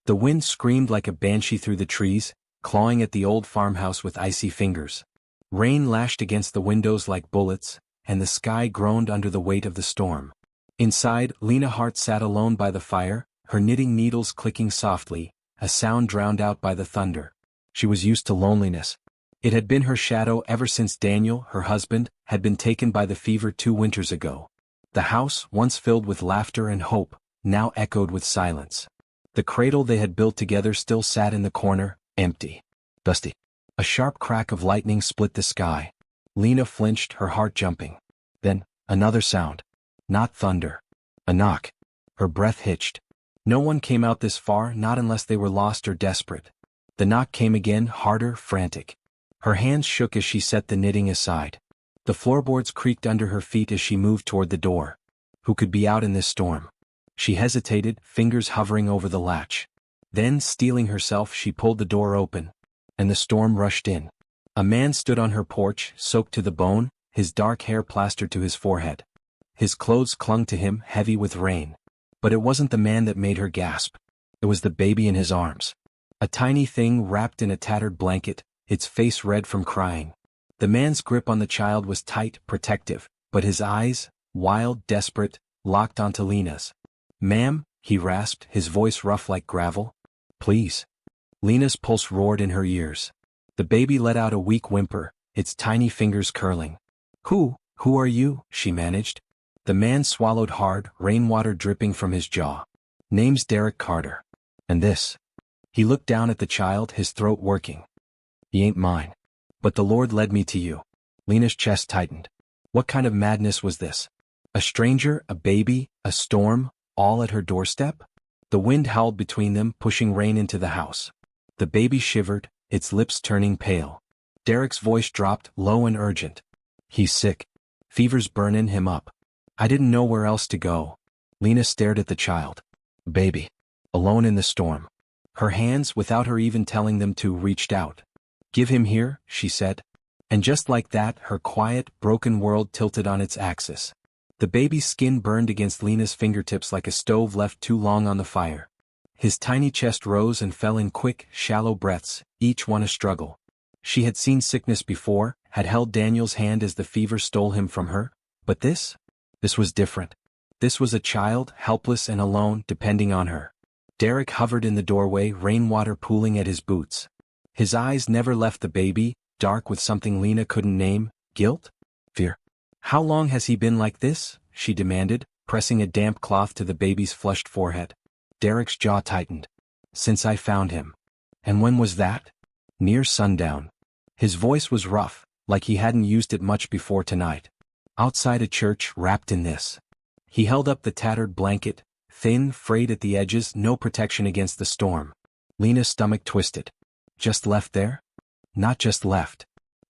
The wind screamed like a banshee through the trees, clawing at the old farmhouse with icy fingers. Rain lashed against the windows like bullets, and the sky groaned under the weight of the storm. Inside, Lena Hart sat alone by the fire, her knitting needles clicking softly, a sound drowned out by the thunder. She was used to loneliness. It had been her shadow ever since Daniel, her husband, had been taken by the fever 2 winters ago. The house, once filled with laughter and hope, now echoed with silence. The cradle they had built together still sat in the corner, empty. Dusty. A sharp crack of lightning split the sky. Lena flinched, her heart jumping. Then, another sound. Not thunder. A knock. Her breath hitched. No one came out this far, not unless they were lost or desperate. The knock came again, harder, frantic. Her hands shook as she set the knitting aside. The floorboards creaked under her feet as she moved toward the door. Who could be out in this storm? She hesitated, fingers hovering over the latch. Then, steeling herself, she pulled the door open. And the storm rushed in. A man stood on her porch, soaked to the bone, his dark hair plastered to his forehead. His clothes clung to him, heavy with rain. But it wasn't the man that made her gasp. It was the baby in his arms. A tiny thing wrapped in a tattered blanket, its face red from crying. The man's grip on the child was tight, protective, but his eyes, wild, desperate, locked onto Lena's. "Ma'am," he rasped, his voice rough like gravel. "Please." Lena's pulse roared in her ears. The baby let out a weak whimper, its tiny fingers curling. Who are you?" she managed. The man swallowed hard, rainwater dripping from his jaw. "Name's Derek Carter. And this?" He looked down at the child, his throat working. "He ain't mine. But the Lord led me to you." Lena's chest tightened. What kind of madness was this? A stranger, a baby, a storm, all at her doorstep? The wind howled between them, pushing rain into the house. The baby shivered, its lips turning pale. Derek's voice dropped, low and urgent. "He's sick. Fever's burnin' him up. I didn't know where else to go." Lena stared at the child. Baby. Alone in the storm. Her hands, without her even telling them to, reached out. "Give him here," she said. And just like that, her quiet, broken world tilted on its axis. The baby's skin burned against Lena's fingertips like a stove left too long on the fire. His tiny chest rose and fell in quick, shallow breaths, each one a struggle. She had seen sickness before, had held Daniel's hand as the fever stole him from her, but this was different. This was a child, helpless and alone, depending on her. Derek hovered in the doorway, rainwater pooling at his boots. His eyes never left the baby, dark with something Lena couldn't name, guilt? Fear. "How long has he been like this?" she demanded, pressing a damp cloth to the baby's flushed forehead. Derek's jaw tightened. "Since I found him." "And when was that?" "Near sundown." His voice was rough, like he hadn't used it much before tonight. "Outside a church, wrapped in this." He held up the tattered blanket, thin, frayed at the edges, no protection against the storm. Lena's stomach twisted. "Just left there?" "Not just left."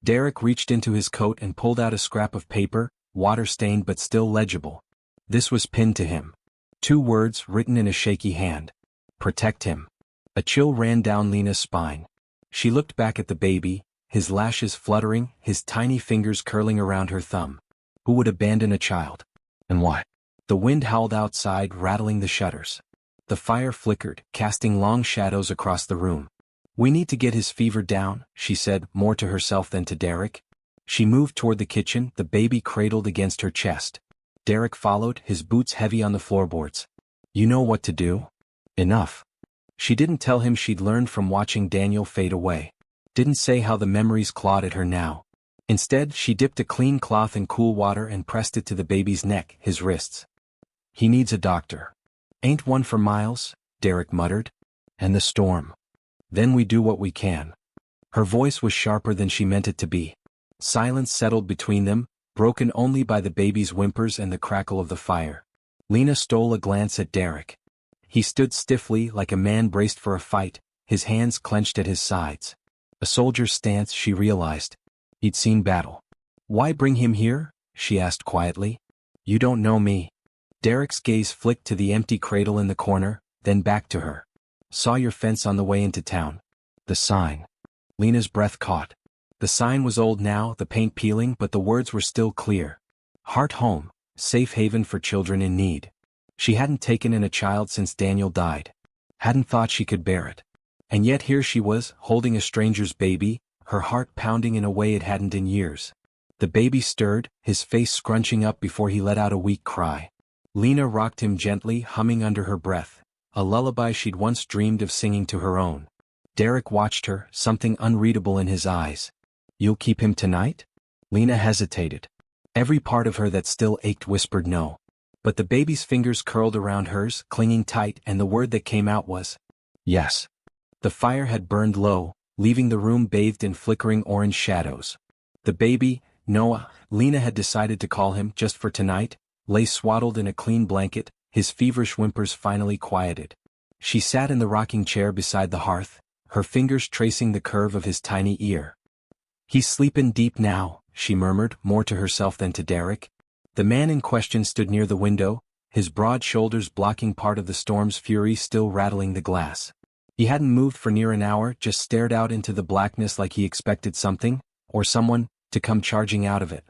Derek reached into his coat and pulled out a scrap of paper, water-stained but still legible. This was pinned to him. 2 words written in a shaky hand. "Protect him." A chill ran down Lena's spine. She looked back at the baby, his lashes fluttering, his tiny fingers curling around her thumb. Who would abandon a child? And why? The wind howled outside, rattling the shutters. The fire flickered, casting long shadows across the room. "We need to get his fever down," she said, more to herself than to Derek. She moved toward the kitchen, the baby cradled against her chest. Derek followed, his boots heavy on the floorboards. "You know what to do?" "Enough." She didn't tell him she'd learned from watching Daniel fade away. Didn't say how the memories clawed at her now. Instead, she dipped a clean cloth in cool water and pressed it to the baby's neck, his wrists. "He needs a doctor." "Ain't one for miles," Derek muttered. "And the storm. Then we do what we can." Her voice was sharper than she meant it to be. Silence settled between them, broken only by the baby's whimpers and the crackle of the fire. Lena stole a glance at Derek. He stood stiffly, like a man braced for a fight, his hands clenched at his sides. A soldier's stance, she realized. He'd seen battle. "Why bring him here?" she asked quietly. "You don't know me." Derek's gaze flicked to the empty cradle in the corner, then back to her. "Saw your fence on the way into town." "The sign." Lena's breath caught. The sign was old now, the paint peeling, but the words were still clear. Hart Home, safe haven for children in need. She hadn't taken in a child since Daniel died. Hadn't thought she could bear it. And yet here she was, holding a stranger's baby, her heart pounding in a way it hadn't in years. The baby stirred, his face scrunching up before he let out a weak cry. Lena rocked him gently, humming under her breath, a lullaby she'd once dreamed of singing to her own. Derek watched her, something unreadable in his eyes. "You'll keep him tonight?" Lena hesitated. Every part of her that still ached whispered no. But the baby's fingers curled around hers, clinging tight, and the word that came out was, "Yes." The fire had burned low, leaving the room bathed in flickering orange shadows. The baby, Noah, Lena had decided to call him just for tonight, lay swaddled in a clean blanket, his feverish whimpers finally quieted. She sat in the rocking chair beside the hearth, her fingers tracing the curve of his tiny ear. "He's sleepin' deep now," she murmured, more to herself than to Derek. The man in question stood near the window, his broad shoulders blocking part of the storm's fury still rattling the glass. He hadn't moved for near an hour, just stared out into the blackness like he expected something, or someone, to come charging out of it.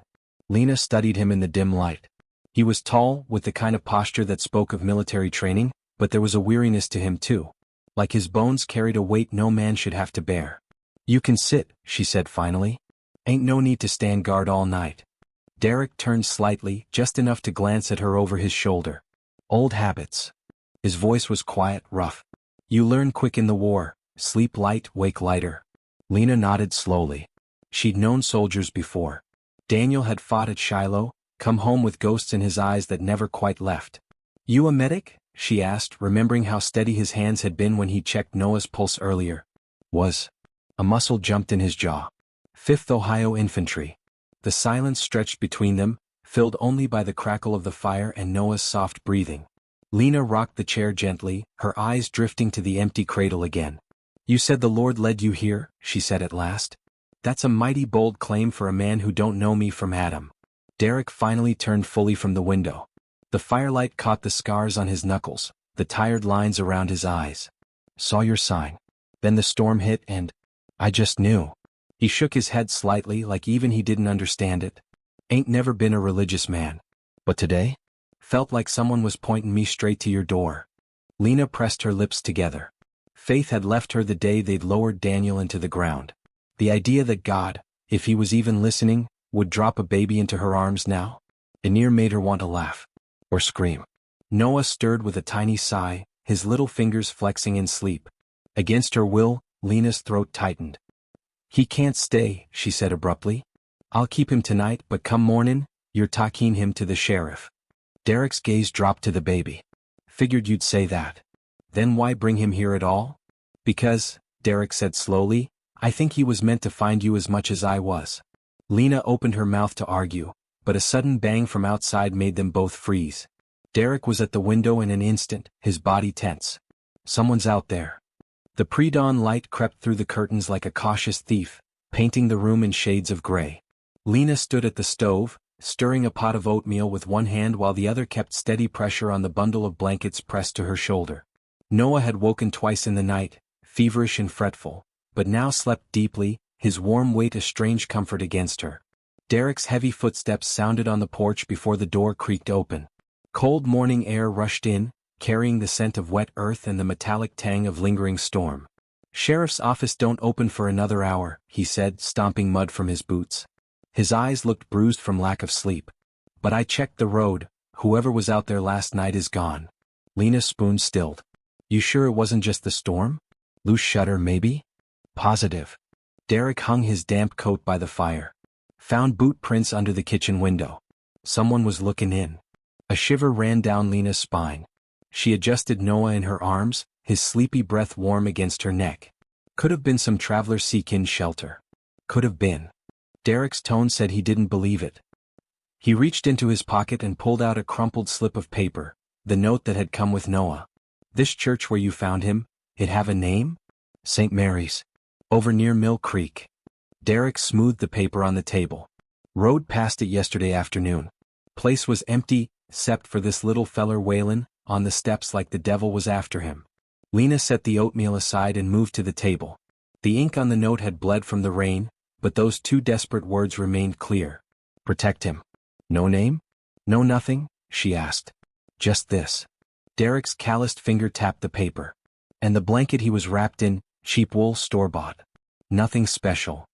Lena studied him in the dim light. He was tall, with the kind of posture that spoke of military training, but there was a weariness to him too. Like his bones carried a weight no man should have to bear. "You can sit," she said finally. "Ain't no need to stand guard all night." Derek turned slightly, just enough to glance at her over his shoulder. "Old habits." His voice was quiet, rough. "You learn quick in the war, sleep light, wake lighter." Lena nodded slowly. She'd known soldiers before. Daniel had fought at Shiloh, come home with ghosts in his eyes that never quite left. "You a medic?" she asked, remembering how steady his hands had been when he checked Noah's pulse earlier. "Was." A muscle jumped in his jaw. "5th Ohio Infantry." The silence stretched between them, filled only by the crackle of the fire and Noah's soft breathing. Lena rocked the chair gently, her eyes drifting to the empty cradle again. "You said the Lord led you here," she said at last. "That's a mighty bold claim for a man who don't know me from Adam." Derek finally turned fully from the window. The firelight caught the scars on his knuckles, the tired lines around his eyes. "Saw your sign. Then the storm hit and I just knew." He shook his head slightly, like even he didn't understand it. "Ain't never been a religious man. But today? Felt like someone was pointing me straight to your door." Lena pressed her lips together. Faith had left her the day they'd lowered Daniel into the ground. The idea that God, if he was even listening, would drop a baby into her arms now? It near made her want to laugh. Or scream. Noah stirred with a tiny sigh, his little fingers flexing in sleep. Against her will, Lena's throat tightened. "He can't stay," she said abruptly. "I'll keep him tonight, but come mornin', you're taking him to the sheriff." Derek's gaze dropped to the baby. "Figured you'd say that. Then why bring him here at all?" "Because," Derek said slowly, "I think he was meant to find you as much as I was." Lena opened her mouth to argue, but a sudden bang from outside made them both freeze. Derek was at the window in an instant, his body tense. "Someone's out there." The pre-dawn light crept through the curtains like a cautious thief, painting the room in shades of gray. Lena stood at the stove, stirring a pot of oatmeal with one hand while the other kept steady pressure on the bundle of blankets pressed to her shoulder. Noah had woken twice in the night, feverish and fretful, but now slept deeply, his warm weight a strange comfort against her. Derek's heavy footsteps sounded on the porch before the door creaked open. Cold morning air rushed in, carrying the scent of wet earth and the metallic tang of lingering storm. "Sheriff's office don't open for another hour," he said, stomping mud from his boots. His eyes looked bruised from lack of sleep. "But I checked the road, whoever was out there last night is gone." Lena's spoon stilled. "You sure it wasn't just the storm? Loose shutter, maybe?" "Positive." Derek hung his damp coat by the fire. "Found boot prints under the kitchen window. Someone was looking in." A shiver ran down Lena's spine. She adjusted Noah in her arms, his sleepy breath warm against her neck. Could have been some traveler seek-in shelter. Could have been. Derek's tone said he didn't believe it. He reached into his pocket and pulled out a crumpled slip of paper, the note that had come with Noah. "This church where you found him, it have a name?" "St. Mary's. Over near Mill Creek." Derek smoothed the paper on the table. "Rode past it yesterday afternoon. Place was empty, 'cept for this little feller wailin' on the steps like the devil was after him." Lena set the oatmeal aside and moved to the table. The ink on the note had bled from the rain, but those two desperate words remained clear. "Protect him." "No name? No nothing?" she asked. "Just this." Derek's calloused finger tapped the paper. And the blanket he was wrapped in, cheap wool, store-bought. Nothing special.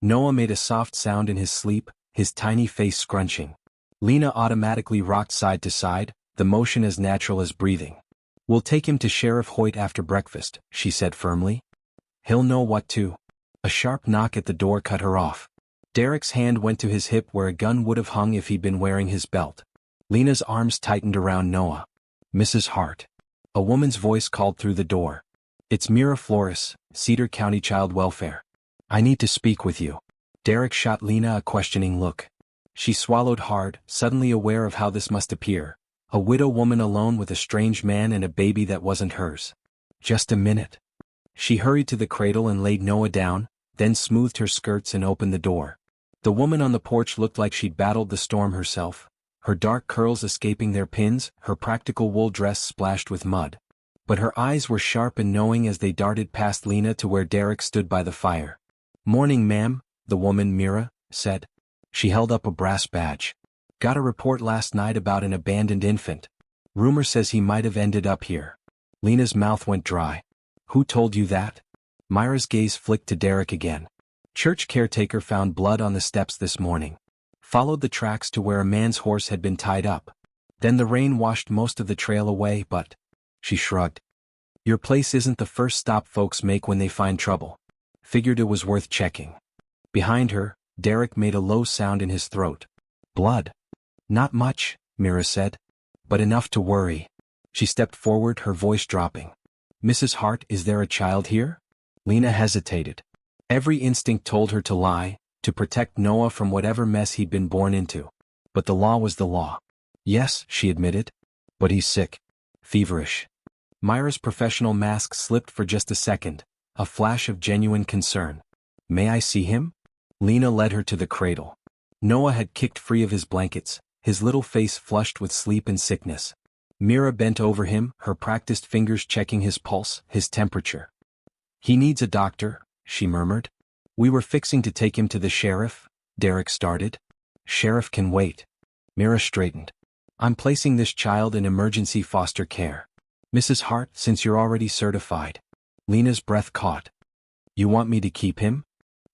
Noah made a soft sound in his sleep, his tiny face scrunching. Lena automatically rocked side to side, the motion as natural as breathing. "We'll take him to Sheriff Hoyt after breakfast," she said firmly. "He'll know what to." A sharp knock at the door cut her off. Derek's hand went to his hip where a gun would have hung if he'd been wearing his belt. Lena's arms tightened around Noah. "Mrs. Hart." A woman's voice called through the door. "It's Miraculous, Cedar County Child Welfare. I need to speak with you." Derek shot Lena a questioning look. She swallowed hard, suddenly aware of how this must appear. A widow woman alone with a strange man and a baby that wasn't hers. "Just a minute." She hurried to the cradle and laid Noah down, then smoothed her skirts and opened the door. The woman on the porch looked like she'd battled the storm herself, her dark curls escaping their pins, her practical wool dress splashed with mud. But her eyes were sharp and knowing as they darted past Lena to where Derek stood by the fire. "Morning, ma'am," the woman, Mira, said. She held up a brass badge. "Got a report last night about an abandoned infant. Rumor says he might have ended up here." Lena's mouth went dry. "Who told you that?" Myra's gaze flicked to Derek again. "Church caretaker found blood on the steps this morning. Followed the tracks to where a man's horse had been tied up. Then the rain washed most of the trail away, but..." She shrugged. "Your place isn't the first stop folks make when they find trouble. Figured it was worth checking." Behind her, Derek made a low sound in his throat. "Blood?" "Not much," Mira said. "But enough to worry." She stepped forward, her voice dropping. "Mrs. Hart, is there a child here?" Lena hesitated. Every instinct told her to lie, to protect Noah from whatever mess he'd been born into. But the law was the law. "Yes," she admitted. "But he's sick. Feverish." Myra's professional mask slipped for just a second, a flash of genuine concern. "May I see him?" Lena led her to the cradle. Noah had kicked free of his blankets, his little face flushed with sleep and sickness. Mira bent over him, her practiced fingers checking his pulse, his temperature. "He needs a doctor," she murmured. "We were fixing to take him to the sheriff," Derek started. "Sheriff can wait." Mira straightened. "I'm placing this child in emergency foster care. Mrs. Hart, since you're already certified." Lena's breath caught. "You want me to keep him?"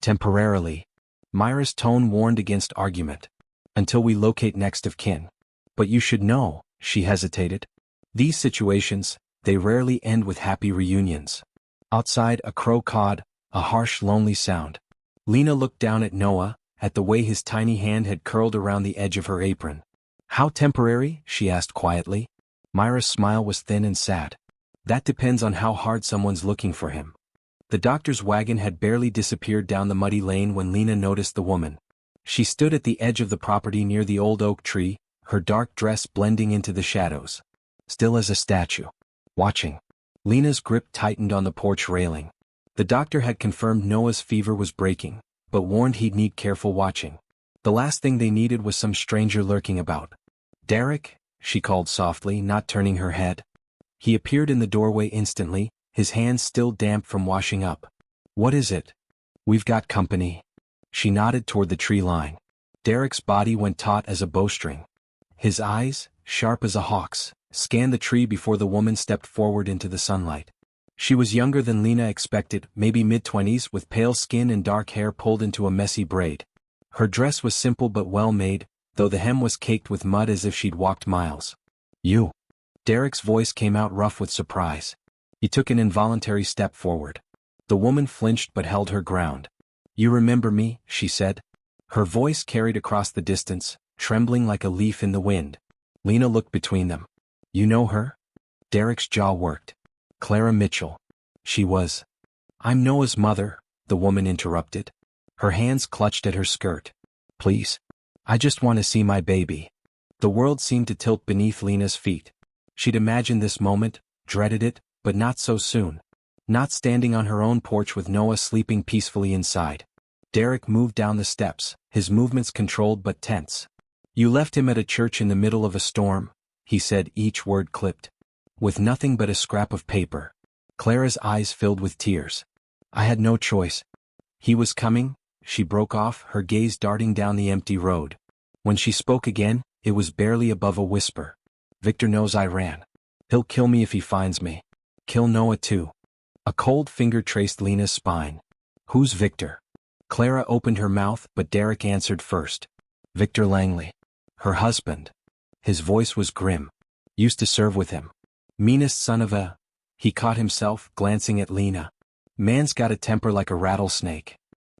"Temporarily." Myra's tone warned against argument. "Until we locate next of kin." "But you should know," she hesitated. "These situations, they rarely end with happy reunions." Outside, a crow cawed, a harsh, lonely sound. Lena looked down at Noah, at the way his tiny hand had curled around the edge of her apron. "How temporary?" she asked quietly. Myra's smile was thin and sad. "That depends on how hard someone's looking for him." The doctor's wagon had barely disappeared down the muddy lane when Lena noticed the woman. She stood at the edge of the property near the old oak tree, her dark dress blending into the shadows. Still as a statue. Watching. Lena's grip tightened on the porch railing. The doctor had confirmed Noah's fever was breaking, but warned he'd need careful watching. The last thing they needed was some stranger lurking about. "Derek?" she called softly, not turning her head. He appeared in the doorway instantly, his hands still damp from washing up. "What is it?" "We've got company." She nodded toward the tree line. Derek's body went taut as a bowstring. His eyes, sharp as a hawk's, scanned the tree before the woman stepped forward into the sunlight. She was younger than Lena expected, maybe mid-20s, with pale skin and dark hair pulled into a messy braid. Her dress was simple but well-made, though the hem was caked with mud as if she'd walked miles. "You." Derek's voice came out rough with surprise. He took an involuntary step forward. The woman flinched but held her ground. "You remember me," she said. Her voice carried across the distance, trembling like a leaf in the wind. Lena looked between them. "You know her?" Derek's jaw worked. "Clara Mitchell." She was. "I'm Noah's mother," the woman interrupted. Her hands clutched at her skirt. "Please. I just want to see my baby." The world seemed to tilt beneath Lena's feet. She'd imagined this moment, dreaded it, but not so soon. Not standing on her own porch with Noah sleeping peacefully inside. Derek moved down the steps, his movements controlled but tense. "You left him at a church in the middle of a storm," he said, each word clipped. "With nothing but a scrap of paper." Clara's eyes filled with tears. "I had no choice." "He was coming," she broke off, her gaze darting down the empty road. When she spoke again, it was barely above a whisper. "Victor knows I ran. He'll kill me if he finds me. Kill Noah too." A cold finger traced Lena's spine. Who's Victor? Clara opened her mouth, but Derek answered first. Victor Langley. Her husband. His voice was grim. Used to serve with him. Meanest son of a... He caught himself, glancing at Lena. Man's got a temper like a rattlesnake.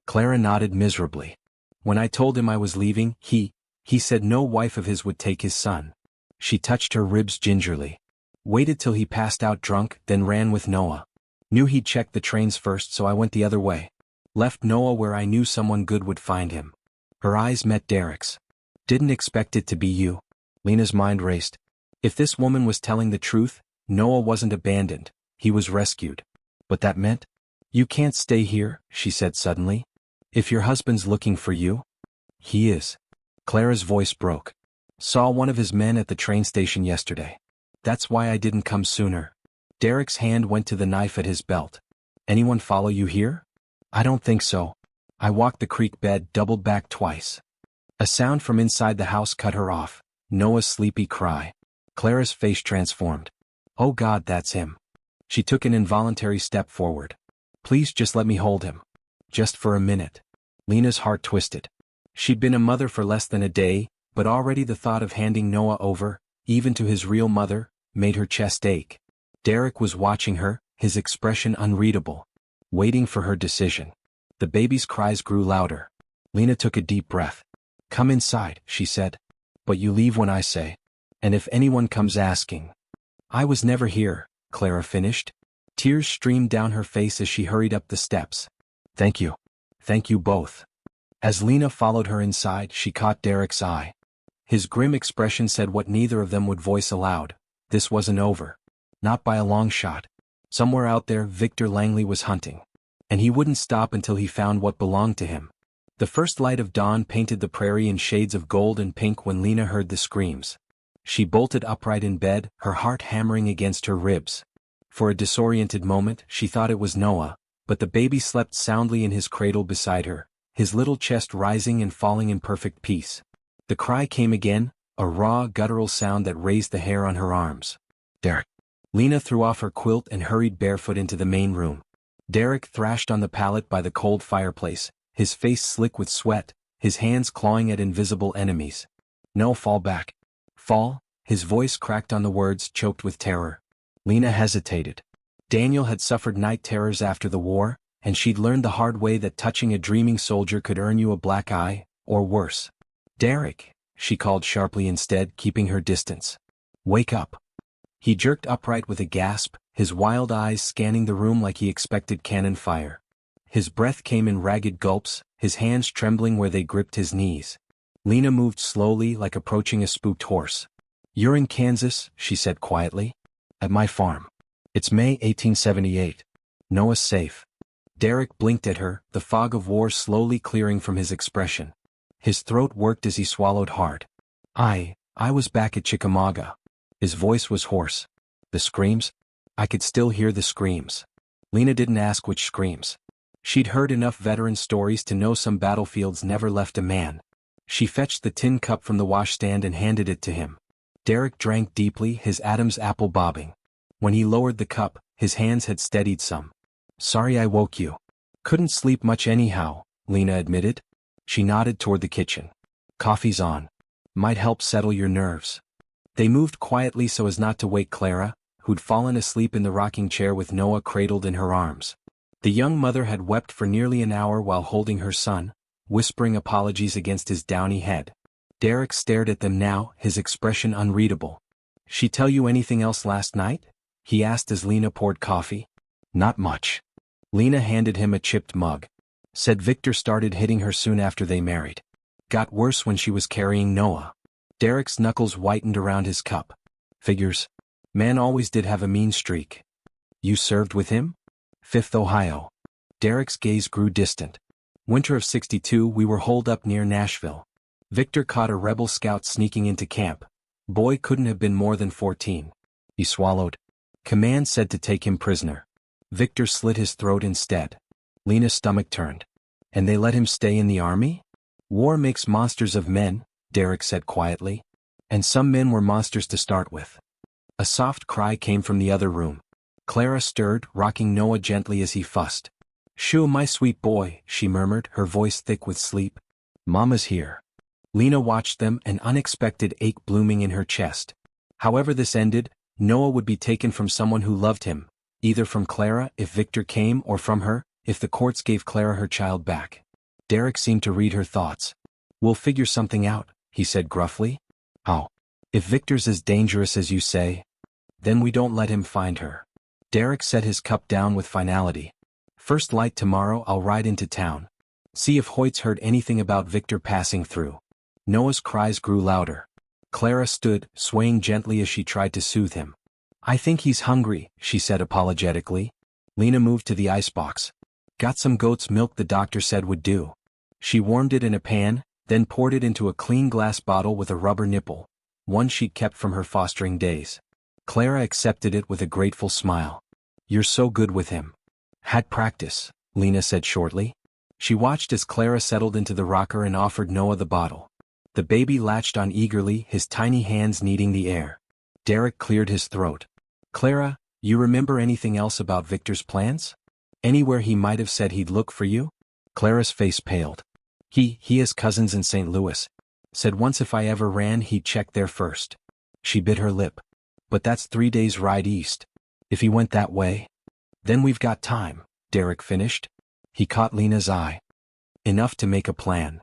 Clara nodded miserably. When I told him I was leaving, he said no wife of his would take his son. She touched her ribs gingerly. Waited till he passed out drunk, then ran with Noah. Knew he'd check the trains first, so I went the other way. Left Noah where I knew someone good would find him. Her eyes met Derek's. Didn't expect it to be you. Lena's mind raced. If this woman was telling the truth, Noah wasn't abandoned, he was rescued. But that meant? You can't stay here, she said suddenly. If your husband's looking for you? He is. Clara's voice broke. Saw one of his men at the train station yesterday. That's why I didn't come sooner. Derek's hand went to the knife at his belt. Anyone follow you here? I don't think so. I walked the creek bed, doubled back twice. A sound from inside the house cut her off. Noah's sleepy cry. Clara's face transformed. Oh God, that's him. She took an involuntary step forward. Please just let me hold him. Just for a minute. Lena's heart twisted. She'd been a mother for less than a day, but already the thought of handing Noah over, even to his real mother, made her chest ache. Derek was watching her, his expression unreadable. Waiting for her decision. The baby's cries grew louder. Lena took a deep breath. Come inside, she said. But you leave when I say. And if anyone comes asking. I was never here, Clara finished. Tears streamed down her face as she hurried up the steps. Thank you. Thank you both. As Lena followed her inside, she caught Derek's eye. His grim expression said what neither of them would voice aloud. This wasn't over. Not by a long shot. Somewhere out there, Victor Langley was hunting. And he wouldn't stop until he found what belonged to him. The first light of dawn painted the prairie in shades of gold and pink when Lena heard the screams. She bolted upright in bed, her heart hammering against her ribs. For a disoriented moment, she thought it was Noah, but the baby slept soundly in his cradle beside her, his little chest rising and falling in perfect peace. The cry came again, a raw, guttural sound that raised the hair on her arms. Derek. Lena threw off her quilt and hurried barefoot into the main room. Derek thrashed on the pallet by the cold fireplace, his face slick with sweat, his hands clawing at invisible enemies. No, fall back. Fall? His voice cracked on the words, choked with terror. Lena hesitated. Daniel had suffered night terrors after the war, and she'd learned the hard way that touching a dreaming soldier could earn you a black eye, or worse. Derek, she called sharply instead, keeping her distance. Wake up. He jerked upright with a gasp, his wild eyes scanning the room like he expected cannon fire. His breath came in ragged gulps, his hands trembling where they gripped his knees. Lena moved slowly, like approaching a spooked horse. You're in Kansas, she said quietly. At my farm. It's May 1878. Noah's safe. Derek blinked at her, the fog of war slowly clearing from his expression. His throat worked as he swallowed hard. I was back at Chickamauga. His voice was hoarse. The screams? I could still hear the screams. Lena didn't ask which screams. She'd heard enough veteran stories to know some battlefields never left a man. She fetched the tin cup from the washstand and handed it to him. Derek drank deeply, his Adam's apple bobbing. When he lowered the cup, his hands had steadied some. Sorry I woke you. Couldn't sleep much anyhow, Lena admitted. She nodded toward the kitchen. Coffee's on. Might help settle your nerves. They moved quietly so as not to wake Clara, who'd fallen asleep in the rocking chair with Noah cradled in her arms. The young mother had wept for nearly an hour while holding her son, whispering apologies against his downy head. Derek stared at them now, his expression unreadable. She tell you anything else last night? He asked as Lena poured coffee. Not much. Lena handed him a chipped mug. Said Victor started hitting her soon after they married. Got worse when she was carrying Noah. Derek's knuckles whitened around his cup. Figures. Man always did have a mean streak. You served with him? 5th Ohio. Derek's gaze grew distant. Winter of '62 we were holed up near Nashville. Victor caught a rebel scout sneaking into camp. Boy couldn't have been more than 14. He swallowed. Command said to take him prisoner. Victor slit his throat instead. Lena's stomach turned. And they let him stay in the army? War makes monsters of men, Derek said quietly. And some men were monsters to start with. A soft cry came from the other room. Clara stirred, rocking Noah gently as he fussed. "Shoo, my sweet boy," she murmured, her voice thick with sleep. "Mama's here." Lena watched them, an unexpected ache blooming in her chest. However this ended, Noah would be taken from someone who loved him, either from Clara if Victor came or from her, if the courts gave Clara her child back. Derek seemed to read her thoughts. "We'll figure something out," he said gruffly. "Oh. If Victor's as dangerous as you say, then we don't let him find her." Derek set his cup down with finality. "First light tomorrow I'll ride into town. See if Hoyt's heard anything about Victor passing through." Noah's cries grew louder. Clara stood, swaying gently as she tried to soothe him. "I think he's hungry," she said apologetically. Lena moved to the icebox. "Got some goat's milk the doctor said would do." She warmed it in a pan, then poured it into a clean glass bottle with a rubber nipple, one she'd kept from her fostering days. Clara accepted it with a grateful smile. "You're so good with him." "Had practice," Lena said shortly. She watched as Clara settled into the rocker and offered Noah the bottle. The baby latched on eagerly, his tiny hands kneading the air. Derek cleared his throat. "Clara, you remember anything else about Victor's plans? Anywhere he might have said he'd look for you?" Clara's face paled. He has cousins in St. Louis. Said once if I ever ran he'd check there first." She bit her lip. "But that's 3 days' ride east. If he went that way, then we've got time," Derek finished. He caught Lena's eye. "Enough to make a plan."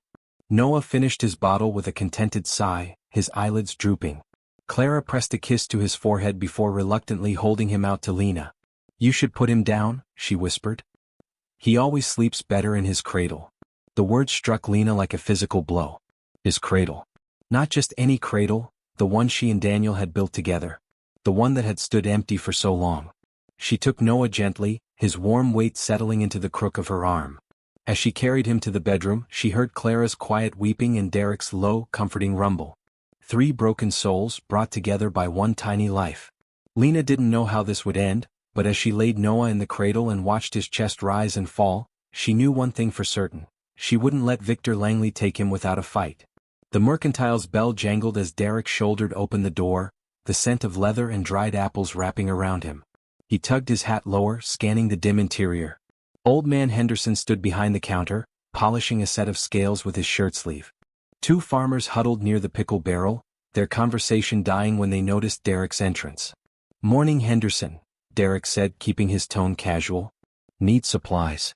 Noah finished his bottle with a contented sigh, his eyelids drooping. Clara pressed a kiss to his forehead before reluctantly holding him out to Lena. "You should put him down," she whispered. "He always sleeps better in his cradle." The word struck Lena like a physical blow. His cradle. Not just any cradle, the one she and Daniel had built together. The one that had stood empty for so long. She took Noah gently, his warm weight settling into the crook of her arm. As she carried him to the bedroom, she heard Clara's quiet weeping and Derek's low, comforting rumble. 3 broken souls brought together by one tiny life. Lena didn't know how this would end, but as she laid Noah in the cradle and watched his chest rise and fall, she knew one thing for certain. She wouldn't let Victor Langley take him without a fight. The mercantile's bell jangled as Derek shouldered open the door, the scent of leather and dried apples wrapping around him. He tugged his hat lower, scanning the dim interior. Old man Henderson stood behind the counter, polishing a set of scales with his shirt sleeve. 2 farmers huddled near the pickle barrel, their conversation dying when they noticed Derek's entrance. "Morning, Henderson," Derek said, keeping his tone casual. "Need supplies."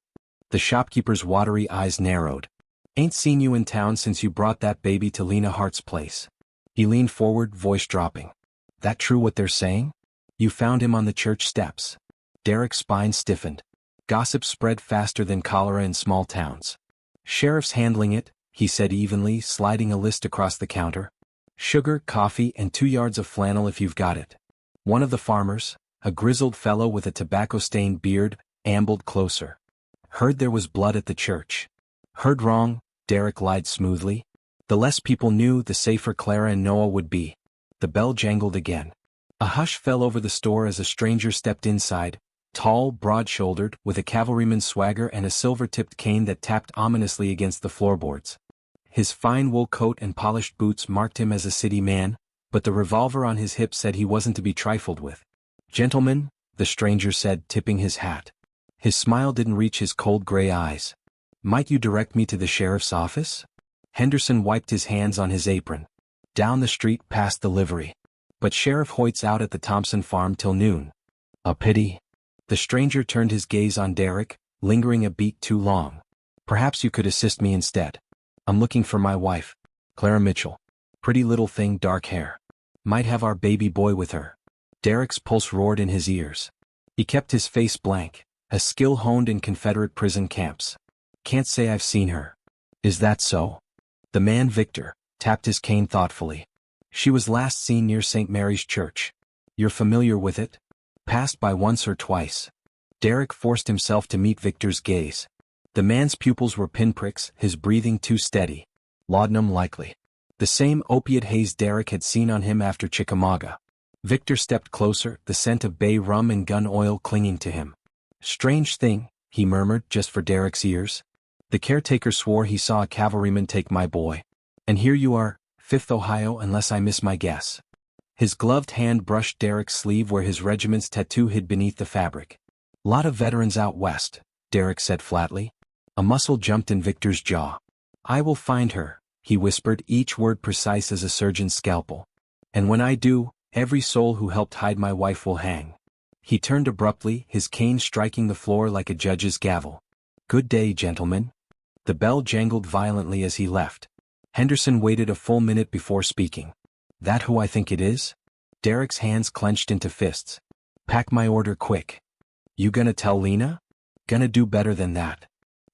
The shopkeeper's watery eyes narrowed. "Ain't seen you in town since you brought that baby to Lena Hart's place." He leaned forward, voice dropping. "That true what they're saying? You found him on the church steps." Derek's spine stiffened. Gossip spread faster than cholera in small towns. "Sheriff's handling it," he said evenly, sliding a list across the counter. "Sugar, coffee, and 2 yards of flannel if you've got it." One of the farmers, a grizzled fellow with a tobacco-stained beard, ambled closer. "Heard there was blood at the church." "Heard wrong," Derek lied smoothly. The less people knew, the safer Clara and Noah would be. The bell jangled again. A hush fell over the store as a stranger stepped inside, tall, broad-shouldered, with a cavalryman's swagger and a silver-tipped cane that tapped ominously against the floorboards. His fine wool coat and polished boots marked him as a city man, but the revolver on his hip said he wasn't to be trifled with. "Gentlemen," the stranger said, tipping his hat. His smile didn't reach his cold gray eyes. "Might you direct me to the sheriff's office?" Henderson wiped his hands on his apron. "Down the street past the livery. But Sheriff Hoyt's out at the Thompson farm till noon." "A pity." The stranger turned his gaze on Derek, lingering a beat too long. "Perhaps you could assist me instead. I'm looking for my wife, Clara Mitchell. Pretty little thing, dark hair. Might have our baby boy with her." Derek's pulse roared in his ears. He kept his face blank, a skill honed in Confederate prison camps. "Can't say I've seen her." "Is that so?" The man Victor tapped his cane thoughtfully. "She was last seen near St. Mary's Church. You're familiar with it?" "Passed by once or twice." Derek forced himself to meet Victor's gaze. The man's pupils were pinpricks, his breathing too steady. Laudanum likely. The same opiate haze Derek had seen on him after Chickamauga. Victor stepped closer, the scent of bay rum and gun oil clinging to him. "Strange thing," he murmured just for Derek's ears. "The caretaker swore he saw a cavalryman take my boy. And here you are, 5th Ohio unless I miss my guess." His gloved hand brushed Derek's sleeve where his regiment's tattoo hid beneath the fabric. "Lot of veterans out west," Derek said flatly. A muscle jumped in Victor's jaw. "I will find her," he whispered, each word precise as a surgeon's scalpel. "And when I do, every soul who helped hide my wife will hang." He turned abruptly, his cane striking the floor like a judge's gavel. "Good day, gentlemen." The bell jangled violently as he left. Henderson waited a full minute before speaking. "That who I think it is?" Derek's hands clenched into fists. "Pack my order quick." "You gonna tell Lena?" "Gonna do better than that."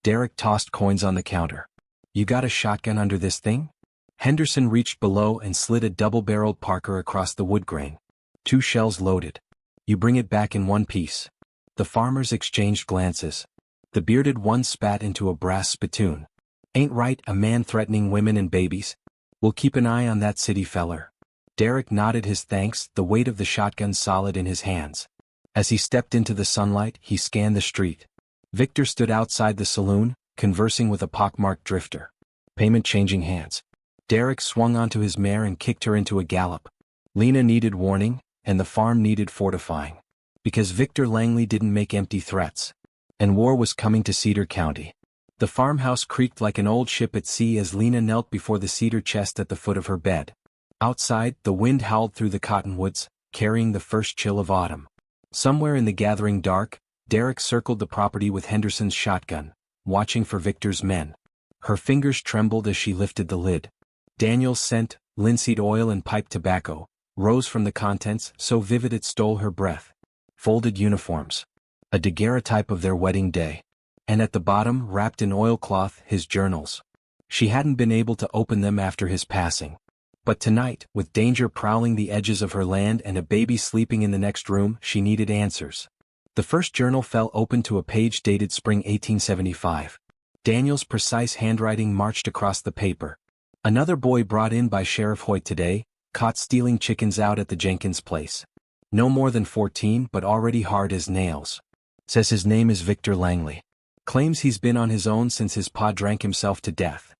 Derek tossed coins on the counter. "You got a shotgun under this thing?" Henderson reached below and slid a double-barreled Parker across the wood grain. "2 shells loaded. You bring it back in one piece." The farmers exchanged glances. The bearded one spat into a brass spittoon. "Ain't right, a man threatening women and babies. We'll keep an eye on that city feller." Derek nodded his thanks, the weight of the shotgun solid in his hands. As he stepped into the sunlight, he scanned the street. Victor stood outside the saloon, conversing with a pockmarked drifter. Payment changing hands. Derek swung onto his mare and kicked her into a gallop. Lena needed warning, and the farm needed fortifying. Because Victor Langley didn't make empty threats. And war was coming to Cedar County. The farmhouse creaked like an old ship at sea as Lena knelt before the cedar chest at the foot of her bed. Outside, the wind howled through the cottonwoods, carrying the first chill of autumn. Somewhere in the gathering dark, Derek circled the property with Henderson's shotgun, watching for Victor's men. Her fingers trembled as she lifted the lid. Daniel's scent, linseed oil and pipe tobacco, rose from the contents, so vivid it stole her breath. Folded uniforms. A daguerreotype of their wedding day. And at the bottom, wrapped in oilcloth, his journals. She hadn't been able to open them after his passing. But tonight, with danger prowling the edges of her land and a baby sleeping in the next room, she needed answers. The first journal fell open to a page dated spring 1875. Daniel's precise handwriting marched across the paper. "Another boy brought in by Sheriff Hoyt today, caught stealing chickens out at the Jenkins place. No more than 14 but already hard as nails. Says his name is Victor Langley. Claims he's been on his own since his pa drank himself to death."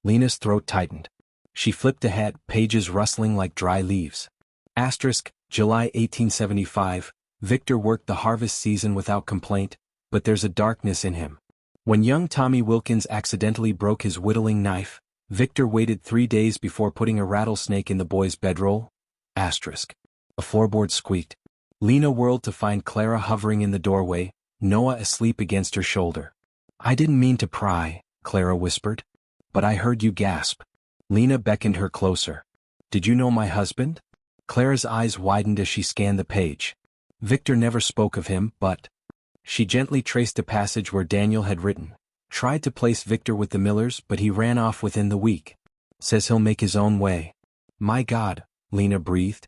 Lena's throat tightened. She flipped ahead, pages rustling like dry leaves. Asterisk, July 1875, Victor worked the harvest season without complaint, but there's a darkness in him. When young Tommy Wilkins accidentally broke his whittling knife, Victor waited 3 days before putting a rattlesnake in the boy's bedroll. Asterisk. A floorboard squeaked. Lena whirled to find Clara hovering in the doorway, Noah asleep against her shoulder. "I didn't mean to pry," Clara whispered. "But I heard you gasp." Lena beckoned her closer. "Did you know my husband?" Clara's eyes widened as she scanned the page. Victor never spoke of him, but... She gently traced a passage where Daniel had written. "Tried to place Victor with the Millers, but he ran off within the week. Says he'll make his own way." "My God," Lena breathed.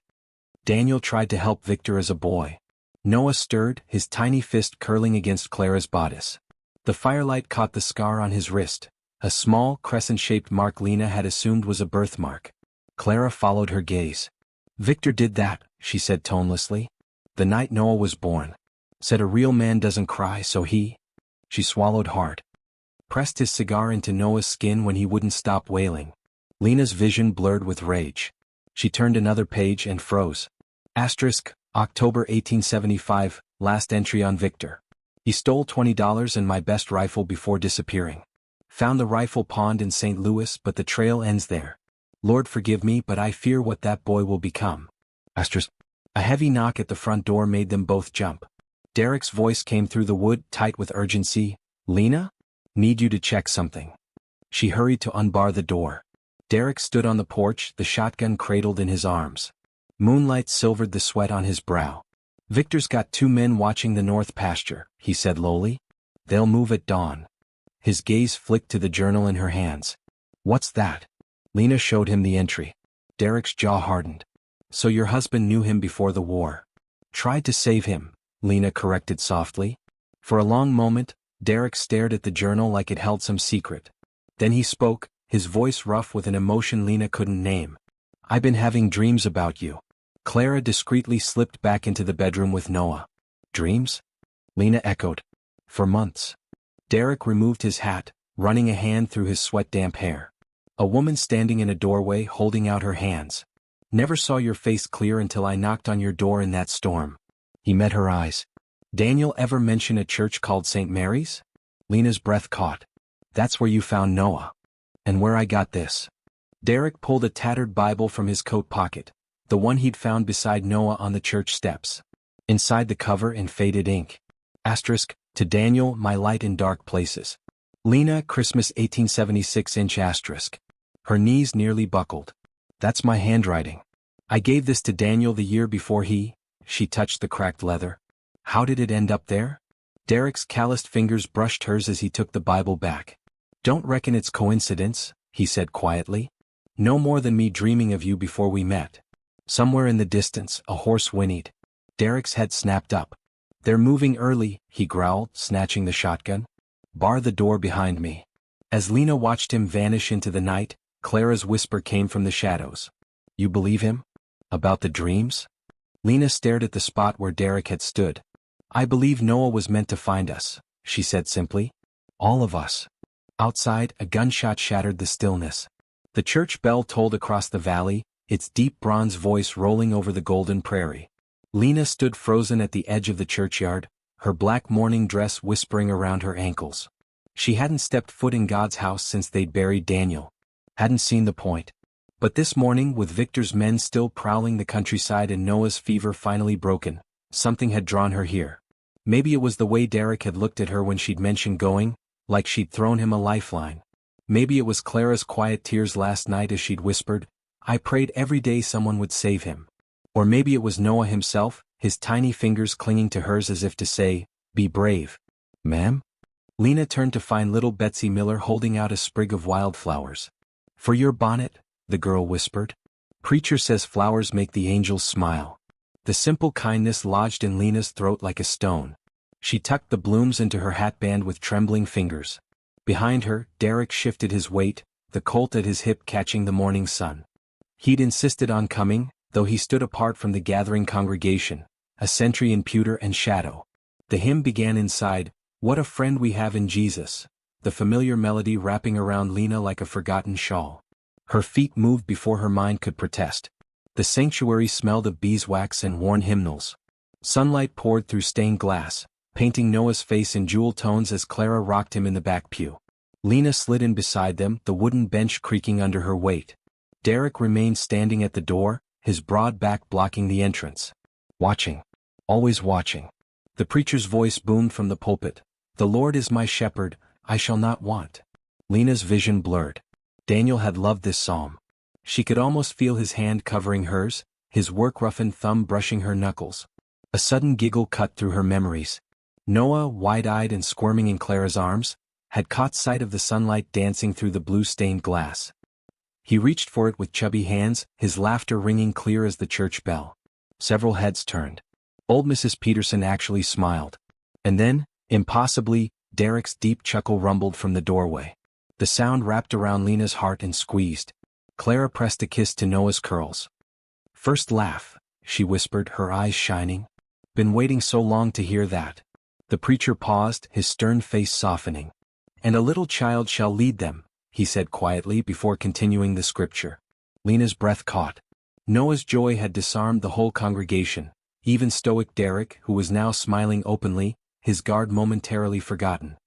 Daniel tried to help Victor as a boy. Noah stirred, his tiny fist curling against Clara's bodice. The firelight caught the scar on his wrist, a small, crescent-shaped mark Lena had assumed was a birthmark. Clara followed her gaze. "Victor did that," she said tonelessly. "The night Noah was born. Said a real man doesn't cry, so he..." She swallowed hard. "Pressed his cigar into Noah's skin when he wouldn't stop wailing." Lena's vision blurred with rage. She turned another page and froze. Asterisk, October 1875, last entry on Victor. "He stole $20 and my best rifle before disappearing. Found the rifle pawned in St. Louis, but the trail ends there. Lord forgive me, but I fear what that boy will become." Asterisk. A heavy knock at the front door made them both jump. Derek's voice came through the wood, tight with urgency. "Lena? Need you to check something." She hurried to unbar the door. Derek stood on the porch, the shotgun cradled in his arms. Moonlight silvered the sweat on his brow. "Victor's got 2 men watching the north pasture," he said lowly. "They'll move at dawn." His gaze flicked to the journal in her hands. "What's that?" Lena showed him the entry. Derek's jaw hardened. "So your husband knew him before the war." "Tried to save him," Lena corrected softly. For a long moment, Derek stared at the journal like it held some secret. Then he spoke, his voice rough with an emotion Lena couldn't name. "I've been having dreams about you." Clara discreetly slipped back into the bedroom with Noah. "Dreams?" Lena echoed. "For months." Derek removed his hat, running a hand through his sweat-damp hair. A woman standing in a doorway holding out her hands. Never saw your face clear until I knocked on your door in that storm. He met her eyes. Daniel ever mention a church called St. Mary's? Lena's breath caught. That's where you found Noah. And where I got this. Derek pulled a tattered Bible from his coat pocket, the one he'd found beside Noah on the church steps. Inside the cover in faded ink. Asterisk, to Daniel, my light in dark places. Lena, Christmas 1876 inch asterisk. Her knees nearly buckled. That's my handwriting. I gave this to Daniel the year before she touched the cracked leather. How did it end up there? Derek's calloused fingers brushed hers as he took the Bible back. Don't reckon it's coincidence, he said quietly. No more than me dreaming of you before we met. Somewhere in the distance, a horse whinnied. Derek's head snapped up. They're moving early, he growled, snatching the shotgun. Bar the door behind me. As Lena watched him vanish into the night, Clara's whisper came from the shadows. You believe him? About the dreams? Lena stared at the spot where Derek had stood. I believe Noah was meant to find us, she said simply. All of us. Outside, a gunshot shattered the stillness. The church bell tolled across the valley, its deep bronze voice rolling over the golden prairie. Lena stood frozen at the edge of the churchyard, her black mourning dress whispering around her ankles. She hadn't stepped foot in God's house since they'd buried Daniel. Hadn't seen the point. But this morning, with Victor's men still prowling the countryside and Noah's fever finally broken, something had drawn her here. Maybe it was the way Derek had looked at her when she'd mentioned going, like she'd thrown him a lifeline. Maybe it was Clara's quiet tears last night as she'd whispered, I prayed every day someone would save him. Or maybe it was Noah himself, his tiny fingers clinging to hers as if to say, be brave. Ma'am? Lena turned to find little Betsy Miller holding out a sprig of wildflowers. For your bonnet, the girl whispered. Preacher says flowers make the angels smile. The simple kindness lodged in Lena's throat like a stone. She tucked the blooms into her hatband with trembling fingers. Behind her, Derek shifted his weight, the colt at his hip catching the morning sun. He'd insisted on coming, though he stood apart from the gathering congregation, a sentry in pewter and shadow. The hymn began inside, What a friend we have in Jesus, the familiar melody wrapping around Lena like a forgotten shawl. Her feet moved before her mind could protest. The sanctuary smelled of beeswax and worn hymnals. Sunlight poured through stained glass, painting Noah's face in jewel tones as Clara rocked him in the back pew. Lena slid in beside them, the wooden bench creaking under her weight. Derek remained standing at the door, his broad back blocking the entrance. Watching. Always watching. The preacher's voice boomed from the pulpit. The Lord is my shepherd, I shall not want. Lena's vision blurred. Daniel had loved this psalm. She could almost feel his hand covering hers, his work-roughened thumb brushing her knuckles. A sudden giggle cut through her memories. Noah, wide-eyed and squirming in Clara's arms, had caught sight of the sunlight dancing through the blue-stained glass. He reached for it with chubby hands, his laughter ringing clear as the church bell. Several heads turned. Old Mrs. Peterson actually smiled. And then, impossibly, Derek's deep chuckle rumbled from the doorway. The sound wrapped around Lena's heart and squeezed. Clara pressed a kiss to Noah's curls. First laugh, she whispered, her eyes shining. Been waiting so long to hear that. The preacher paused, his stern face softening. And a little child shall lead them, he said quietly before continuing the scripture. Lena's breath caught. Noah's joy had disarmed the whole congregation, even stoic Derek, who was now smiling openly, his guard momentarily forgotten.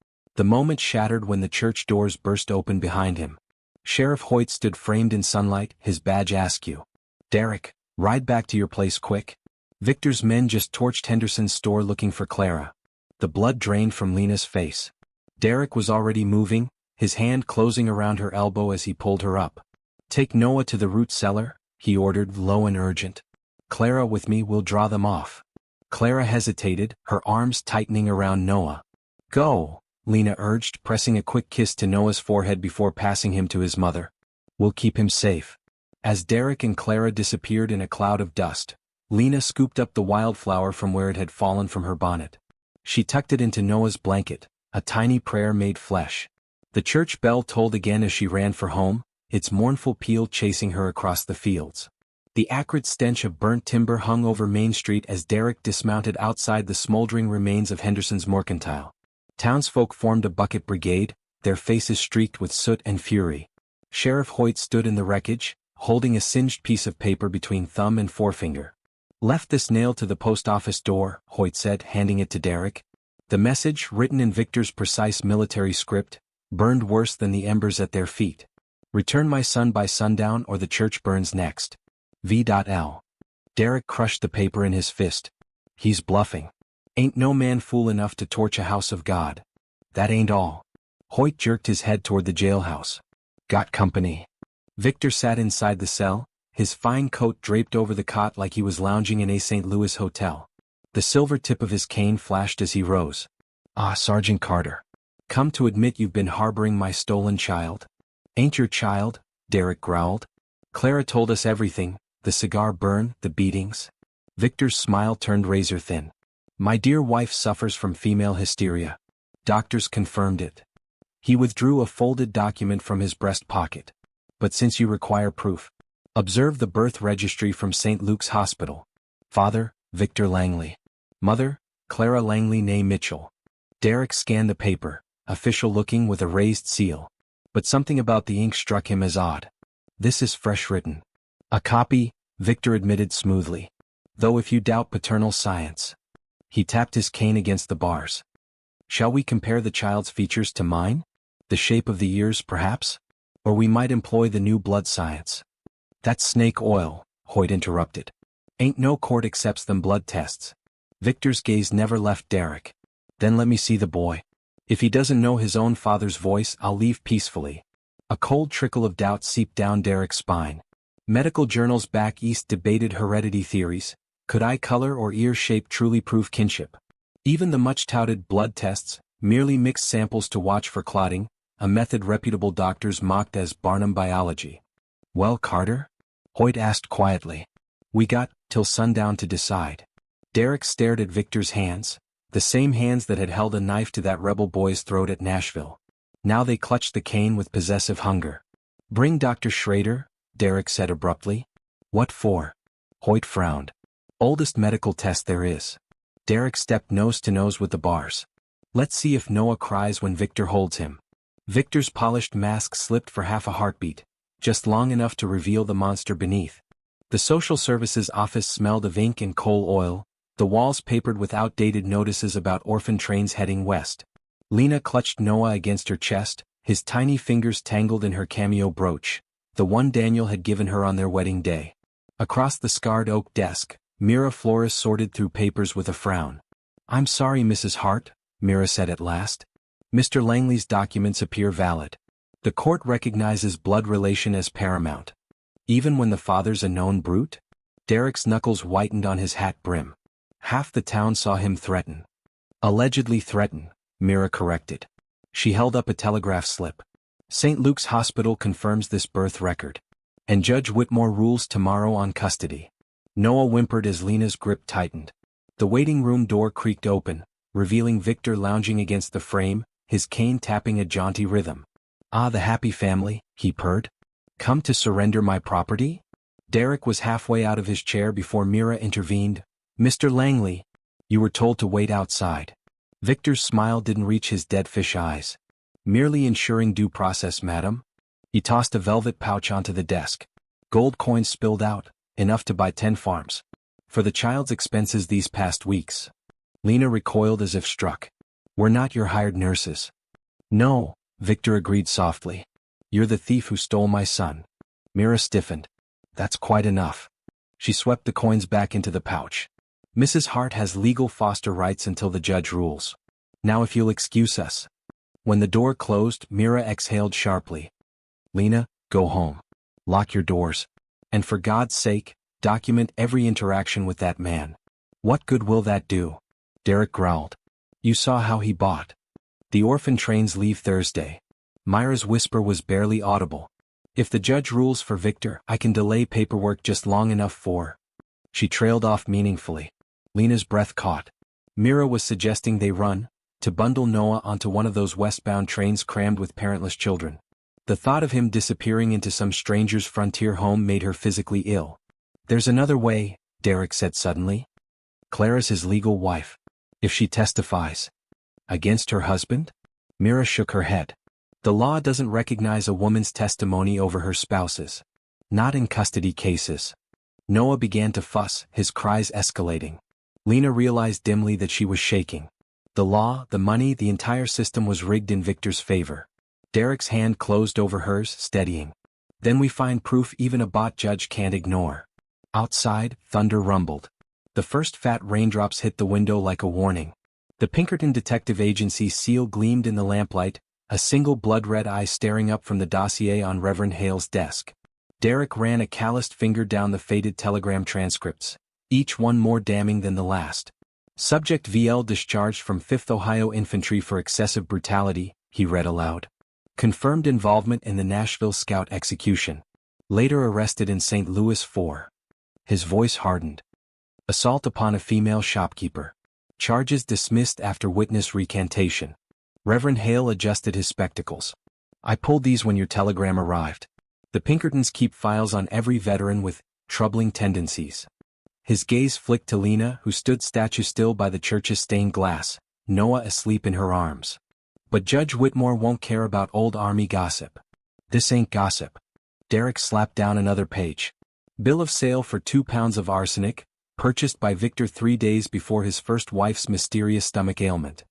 The moment shattered when the church doors burst open behind him. Sheriff Hoyt stood framed in sunlight, his badge askew. Derek, ride back to your place quick. Victor's men just torched Henderson's store looking for Clara. The blood drained from Lena's face. Derek was already moving, his hand closing around her elbow as he pulled her up. Take Noah to the root cellar, he ordered, low and urgent. Clara with me will draw them off. Clara hesitated, her arms tightening around Noah. Go, Lena urged, pressing a quick kiss to Noah's forehead before passing him to his mother. We'll keep him safe. As Derek and Clara disappeared in a cloud of dust, Lena scooped up the wildflower from where it had fallen from her bonnet. She tucked it into Noah's blanket, a tiny prayer made flesh. The church bell tolled again as she ran for home, its mournful peal chasing her across the fields. The acrid stench of burnt timber hung over Main Street as Derek dismounted outside the smoldering remains of Henderson's mercantile. Townsfolk formed a bucket brigade, their faces streaked with soot and fury. Sheriff Hoyt stood in the wreckage, holding a singed piece of paper between thumb and forefinger. Left this nailed to the post office door, Hoyt said, handing it to Derek. The message, written in Victor's precise military script, burned worse than the embers at their feet. Return my son by sundown or the church burns next. V.L. Derek crushed the paper in his fist. He's bluffing. Ain't no man fool enough to torch a house of God. That ain't all. Hoyt jerked his head toward the jailhouse. Got company. Victor sat inside the cell, his fine coat draped over the cot like he was lounging in a St. Louis hotel. The silver tip of his cane flashed as he rose. Ah, Sergeant Carter. Come to admit you've been harboring my stolen child? Ain't your child, Derek growled. Clara told us everything, the cigar burn, the beatings. Victor's smile turned razor thin. My dear wife suffers from female hysteria. Doctors confirmed it. He withdrew a folded document from his breast pocket. But since you require proof, observe the birth registry from St. Luke's Hospital. Father, Victor Langley. Mother, Clara Langley née Mitchell. Derek scanned the paper, official-looking with a raised seal. But something about the ink struck him as odd. This is fresh written. A copy, Victor admitted smoothly. Though if you doubt paternal science. He tapped his cane against the bars. Shall we compare the child's features to mine? The shape of the ears, perhaps? Or we might employ the new blood science. That's snake oil, Hoyt interrupted. Ain't no court accepts them blood tests. Victor's gaze never left Derek. Then let me see the boy. If he doesn't know his own father's voice, I'll leave peacefully. A cold trickle of doubt seeped down Derek's spine. Medical journals back east debated heredity theories. Could eye color or ear shape truly prove kinship? Even the much-touted blood tests, merely mixed samples to watch for clotting, a method reputable doctors mocked as Barnum biology. Well, Carter? Hoyt asked quietly. We got till sundown to decide. Derek stared at Victor's hands, the same hands that had held a knife to that rebel boy's throat at Nashville. Now they clutched the cane with possessive hunger. Bring Dr. Schrader, Derek said abruptly. What for? Hoyt frowned. Oldest medical test there is. Derek stepped nose to nose with the bars. Let's see if Noah cries when Victor holds him. Victor's polished mask slipped for half a heartbeat, just long enough to reveal the monster beneath. The social services office smelled of ink and coal oil, the walls papered with outdated notices about orphan trains heading west. Lena clutched Noah against her chest, his tiny fingers tangled in her cameo brooch, the one Daniel had given her on their wedding day. Across the scarred oak desk, Mira Flores sorted through papers with a frown. I'm sorry, Mrs. Hart, Mira said at last. Mr. Langley's documents appear valid. The court recognizes blood relation as paramount. Even when the father's a known brute? Derek's knuckles whitened on his hat brim. Half the town saw him threaten. Allegedly threaten, Mira corrected. She held up a telegraph slip. St. Luke's Hospital confirms this birth record. And Judge Whitmore rules tomorrow on custody. Noah whimpered as Lena's grip tightened. The waiting room door creaked open, revealing Victor lounging against the frame, his cane tapping a jaunty rhythm. Ah, the happy family, he purred. Come to surrender my property? Derek was halfway out of his chair before Mira intervened. Mr. Langley, you were told to wait outside. Victor's smile didn't reach his dead fish eyes. Merely ensuring due process, madam. He tossed a velvet pouch onto the desk. Gold coins spilled out, enough to buy 10 farms. For the child's expenses these past weeks. Lena recoiled as if struck. We're not your hired nurses. No, Victor agreed softly. You're the thief who stole my son. Mira stiffened. That's quite enough. She swept the coins back into the pouch. Mrs. Hart has legal foster rights until the judge rules. Now if you'll excuse us. When the door closed, Mira exhaled sharply. Lena, go home. Lock your doors. And for God's sake, document every interaction with that man. What good will that do? Derek growled. You saw how he bought. The orphan trains leave Thursday. Myra's whisper was barely audible. If the judge rules for Victor, I can delay paperwork just long enough for... She trailed off meaningfully. Lena's breath caught. Mira was suggesting they run, to bundle Noah onto one of those westbound trains crammed with parentless children. The thought of him disappearing into some stranger's frontier home made her physically ill. There's another way, Derek said suddenly. Clara's his legal wife. If she testifies. Against her husband? Mira shook her head. The law doesn't recognize a woman's testimony over her spouse's. Not in custody cases. Noah began to fuss, his cries escalating. Lena realized dimly that she was shaking. The law, the money, the entire system was rigged in Victor's favor. Derek's hand closed over hers, steadying. Then we find proof even a bot judge can't ignore. Outside, thunder rumbled. The first fat raindrops hit the window like a warning. The Pinkerton Detective Agency seal gleamed in the lamplight, a single blood-red eye staring up from the dossier on Reverend Hale's desk. Derek ran a calloused finger down the faded telegram transcripts, each one more damning than the last. Subject VL discharged from 5th Ohio Infantry for excessive brutality, he read aloud. Confirmed involvement in the Nashville Scout execution. Later arrested in St. Louis for. His voice hardened. Assault upon a female shopkeeper. Charges dismissed after witness recantation. Reverend Hale adjusted his spectacles. I pulled these when your telegram arrived. The Pinkertons keep files on every veteran with troubling tendencies. His gaze flicked to Lena, who stood statue still by the church's stained glass, Noah asleep in her arms. But Judge Whitmore won't care about old army gossip. This ain't gossip. Derek slapped down another page. Bill of sale for 2 pounds of arsenic, purchased by Victor 3 days before his first wife's mysterious stomach ailment.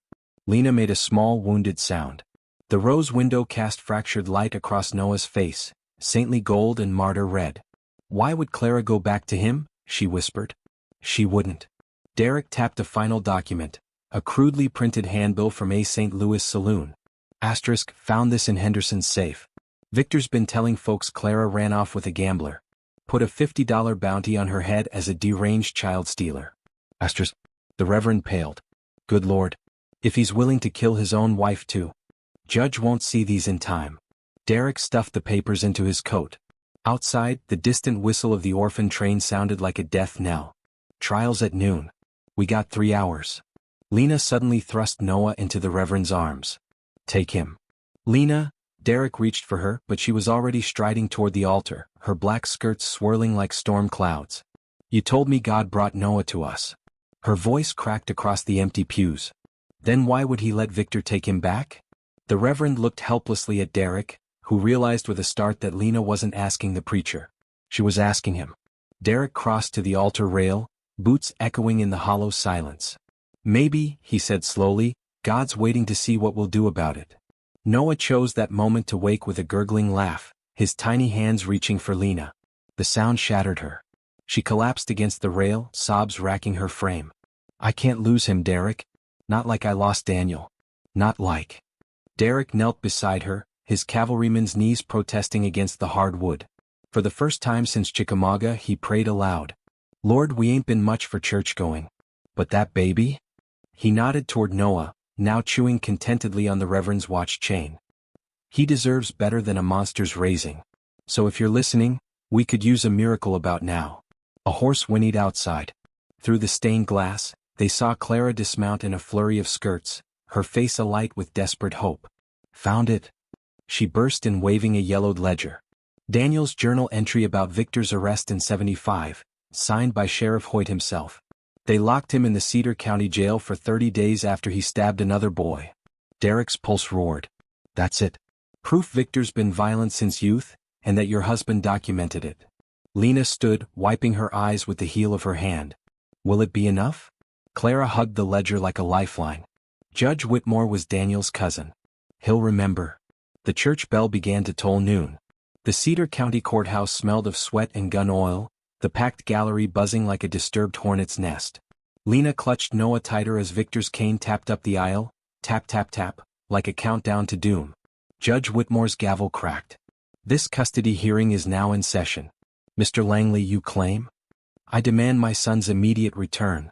Lena made a small wounded sound. The rose window cast fractured light across Noah's face, saintly gold and martyr red. Why would Clara go back to him? She whispered. She wouldn't. Derek tapped a final document, a crudely printed handbill from a St. Louis saloon. Asterisk, found this in Henderson's safe. Victor's been telling folks Clara ran off with a gambler. Put a $50 bounty on her head as a deranged child stealer. Asterisk. The Reverend paled. Good Lord. If he's willing to kill his own wife too. Judge won't see these in time. Derek stuffed the papers into his coat. Outside, the distant whistle of the orphan train sounded like a death knell. Trials at noon. We got 3 hours. Lena suddenly thrust Noah into the Reverend's arms. Take him. Lena, Derek reached for her, but she was already striding toward the altar, her black skirts swirling like storm clouds. You told me God brought Noah to us. Her voice cracked across the empty pews. Then why would he let Victor take him back? The Reverend looked helplessly at Derek, who realized with a start that Lena wasn't asking the preacher. She was asking him. Derek crossed to the altar rail, boots echoing in the hollow silence. Maybe, he said slowly, God's waiting to see what we'll do about it. Noah chose that moment to wake with a gurgling laugh, his tiny hands reaching for Lena. The sound shattered her. She collapsed against the rail, sobs racking her frame. I can't lose him, Derek. Not like I lost Daniel. Not like. Derek knelt beside her, his cavalryman's knees protesting against the hard wood. For the first time since Chickamauga, he prayed aloud. Lord, we ain't been much for church going. But that baby? He nodded toward Noah, now chewing contentedly on the Reverend's watch chain. He deserves better than a monster's raising. So if you're listening, we could use a miracle about now. A horse whinnied outside. Through the stained glass, they saw Clara dismount in a flurry of skirts, her face alight with desperate hope. Found it. She burst in, waving a yellowed ledger. Daniel's journal entry about Victor's arrest in '75, signed by Sheriff Hoyt himself. They locked him in the Cedar County Jail for 30 days after he stabbed another boy. Derek's pulse roared. That's it. Proof Victor's been violent since youth, and that your husband documented it. Lena stood, wiping her eyes with the heel of her hand. Will it be enough? Clara hugged the ledger like a lifeline. Judge Whitmore was Daniel's cousin. He'll remember. The church bell began to toll noon. The Cedar County Courthouse smelled of sweat and gun oil, the packed gallery buzzing like a disturbed hornet's nest. Lena clutched Noah tighter as Victor's cane tapped up the aisle, tap tap tap, like a countdown to doom. Judge Whitmore's gavel cracked. This custody hearing is now in session. Mr. Langley, you claim? I demand my son's immediate return.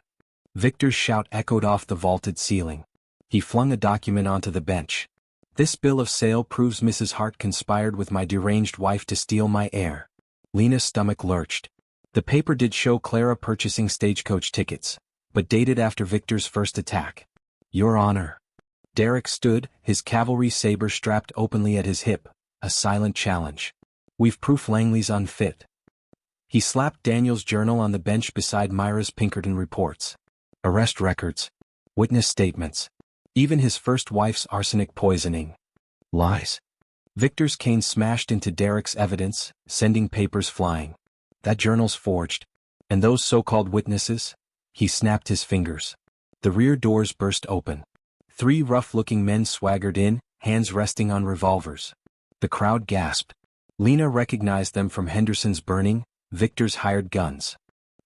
Victor's shout echoed off the vaulted ceiling. He flung a document onto the bench. This bill of sale proves Mrs. Hart conspired with my deranged wife to steal my heir. Lena's stomach lurched. The paper did show Clara purchasing stagecoach tickets, but dated after Victor's first attack. Your Honor. Derek stood, his cavalry saber strapped openly at his hip, a silent challenge. We've proof Langley's unfit. He slapped Daniel's journal on the bench beside Myra's Pinkerton reports. Arrest records. Witness statements. Even his first wife's arsenic poisoning. Lies. Victor's cane smashed into Derek's evidence, sending papers flying. That journal's forged. And those so-called witnesses? He snapped his fingers. The rear doors burst open. 3 rough-looking men swaggered in, hands resting on revolvers. The crowd gasped. Lena recognized them from Henderson's burning, Victor's hired guns.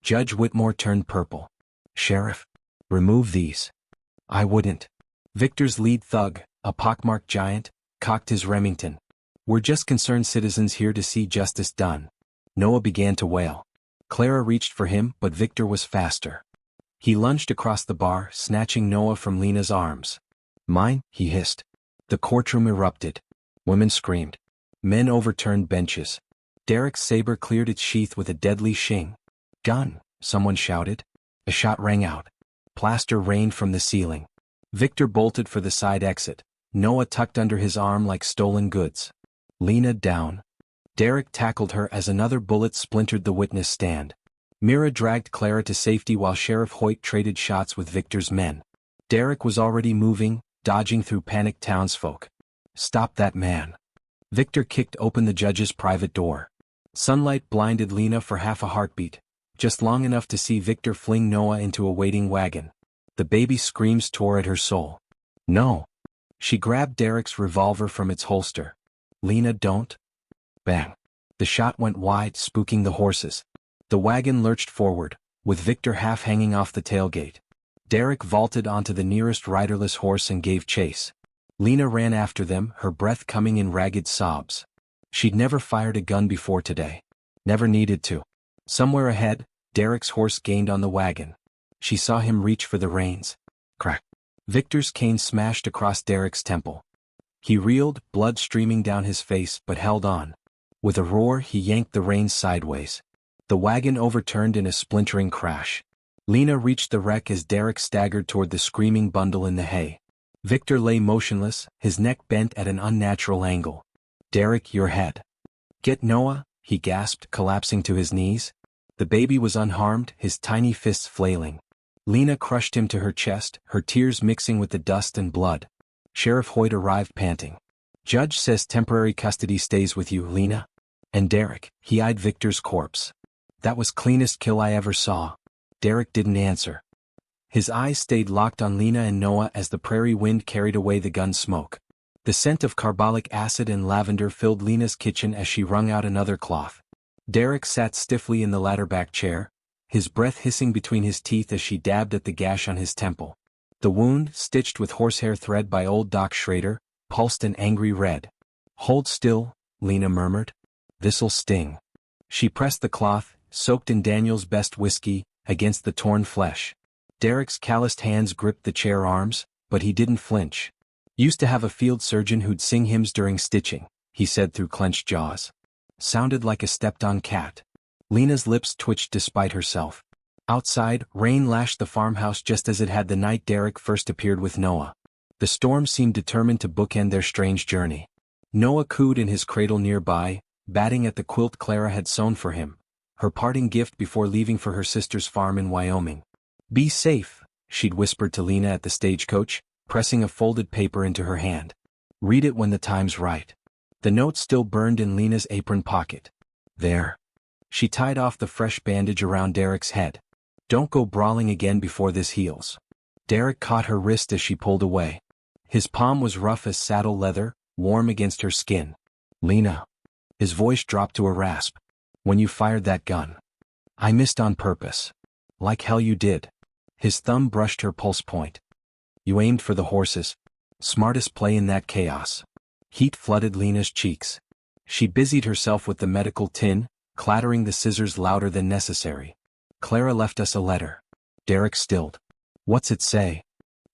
Judge Whitmore turned purple. Sheriff, remove these. I wouldn't. Victor's lead thug, a pockmarked giant, cocked his Remington. We're just concerned citizens here to see justice done. Noah began to wail. Clara reached for him, but Victor was faster. He lunged across the bar, snatching Noah from Lena's arms. Mine, he hissed. The courtroom erupted. Women screamed. Men overturned benches. Derek's saber cleared its sheath with a deadly shing. Gun, someone shouted. A shot rang out. Plaster rained from the ceiling. Victor bolted for the side exit. Noah tucked under his arm like stolen goods. Lena down. Derek tackled her as another bullet splintered the witness stand. Mira dragged Clara to safety while Sheriff Hoyt traded shots with Victor's men. Derek was already moving, dodging through panicked townsfolk. Stop that man. Victor kicked open the judge's private door. Sunlight blinded Lena for half a heartbeat, just long enough to see Victor fling Noah into a waiting wagon. The baby's screams tore at her soul. No. She grabbed Derek's revolver from its holster. Lena, don't. Bang. The shot went wide, spooking the horses. The wagon lurched forward, with Victor half hanging off the tailgate. Derek vaulted onto the nearest riderless horse and gave chase. Lena ran after them, her breath coming in ragged sobs. She'd never fired a gun before today. Never needed to. Somewhere ahead, Derek's horse gained on the wagon. She saw him reach for the reins. Crack. Victor's cane smashed across Derek's temple. He reeled, blood streaming down his face, but held on. With a roar, he yanked the reins sideways. The wagon overturned in a splintering crash. Lena reached the wreck as Derek staggered toward the screaming bundle in the hay. Victor lay motionless, his neck bent at an unnatural angle. Derek, your head. Get Noah, he gasped, collapsing to his knees. The baby was unharmed, his tiny fists flailing. Lena crushed him to her chest, her tears mixing with the dust and blood. Sheriff Hoyt arrived panting. Judge says temporary custody stays with you, Lena. And Derek, he eyed Victor's corpse. That was cleanest kill I ever saw. Derek didn't answer. His eyes stayed locked on Lena and Noah as the prairie wind carried away the gun smoke. The scent of carbolic acid and lavender filled Lena's kitchen as she wrung out another cloth. Derek sat stiffly in the ladder-back chair, his breath hissing between his teeth as she dabbed at the gash on his temple. The wound, stitched with horsehair thread by old Doc Schrader, pulsed an angry red. Hold still, Lena murmured. This'll sting. She pressed the cloth, soaked in Daniel's best whiskey, against the torn flesh. Derek's calloused hands gripped the chair arms, but he didn't flinch. Used to have a field surgeon who'd sing hymns during stitching, he said through clenched jaws. Sounded like a stepped-on cat. Lena's lips twitched despite herself. Outside, rain lashed the farmhouse just as it had the night Derek first appeared with Noah. The storm seemed determined to bookend their strange journey. Noah cooed in his cradle nearby, batting at the quilt Clara had sewn for him, her parting gift before leaving for her sister's farm in Wyoming. Be safe, she'd whispered to Lena at the stagecoach, pressing a folded paper into her hand. Read it when the time's right. The note still burned in Lena's apron pocket. There. She tied off the fresh bandage around Derek's head. Don't go brawling again before this heals. Derek caught her wrist as she pulled away. His palm was rough as saddle leather, warm against her skin. Lena. His voice dropped to a rasp. When you fired that gun. I missed on purpose. Like hell you did. His thumb brushed her pulse point. You aimed for the horses. Smartest play in that chaos. Heat flooded Lena's cheeks. She busied herself with the medical tin, clattering the scissors louder than necessary. Clara left us a letter. Derek stilled. What's it say?